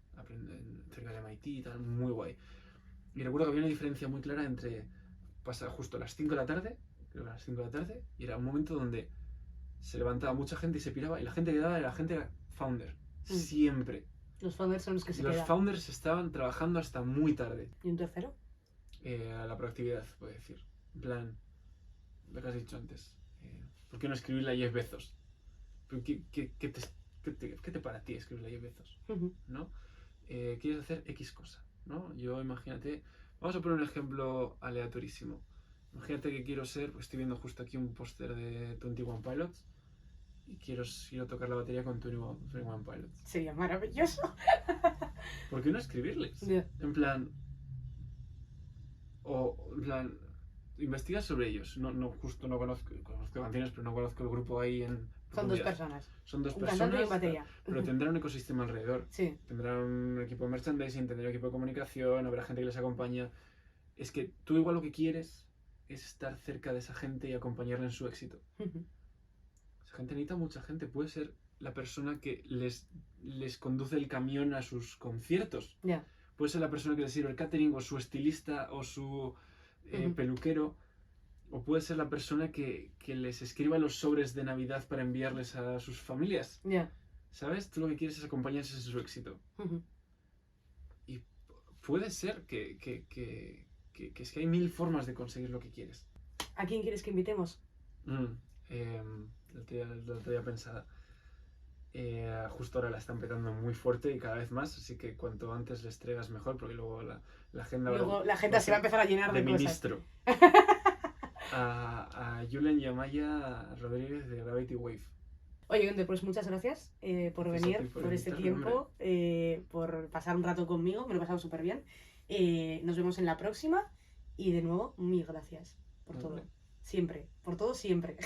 cerca de MIT y tal, muy guay. Y recuerdo que había una diferencia muy clara entre pasar justo a las 5 de la tarde, creo que a las 5 de la tarde, y era un momento donde se levantaba mucha gente y se piraba, y la gente que daba era la gente founder, siempre. Los founders son los que se Los quedan. founders estaban trabajando hasta muy tarde. ¿Y un tercero? La proactividad, puedo decir. En plan, lo que has dicho antes. ¿Por qué no escribirle a Jeff Bezos? ¿Qué te para ti escribirle a Jeff Bezos? ¿No? ¿Quieres hacer X cosa? ¿No? Yo imagínate, vamos a poner un ejemplo aleatorísimo. Imagínate que quiero ser, pues estoy viendo justo aquí un póster de 21 Pilots, y quiero ir a tocar la batería con 21 Pilots. Sería maravilloso. ¿Por qué no escribirles? Ya. En plan, en plan, investigas sobre ellos. Justo no conozco canciones, pero no conozco el grupo ahí en Son dos profundidad. personas. Son dos Un cantante y un personas, batería. pero tendrán un ecosistema alrededor. Sí. Tendrán un equipo de merchandising, tendrán un equipo de comunicación, habrá gente que les acompaña. Es que tú igual lo que quieres es estar cerca de esa gente y acompañarla en su éxito. Esa gente necesita mucha gente. Puede ser la persona que les conduce el camión a sus conciertos. Ya. Puede ser la persona que les sirve el catering, o su estilista, o su peluquero. O puede ser la persona que les escriba los sobres de Navidad para enviarles a sus familias. Ya. ¿Sabes? Tú lo que quieres es acompañarles en su éxito. Y puede ser que es que hay 1000 formas de conseguir lo que quieres. ¿A quién quieres que invitemos? Lo tenía pensada. Justo ahora la están petando muy fuerte y cada vez más, así que cuanto antes les traigas mejor, porque luego la agenda Luego la gente se va a empezar a llenar de cosas. ministro. A Julen y a Maya Rodríguez de Gravity Wave. Oye, Conde, pues muchas gracias por Gracias a venir, ti por por este invitarme, tiempo, por pasar un rato conmigo, me lo he pasado súper bien. Nos vemos en la próxima y de nuevo, mil gracias por todo. Vale. Siempre, por todo siempre.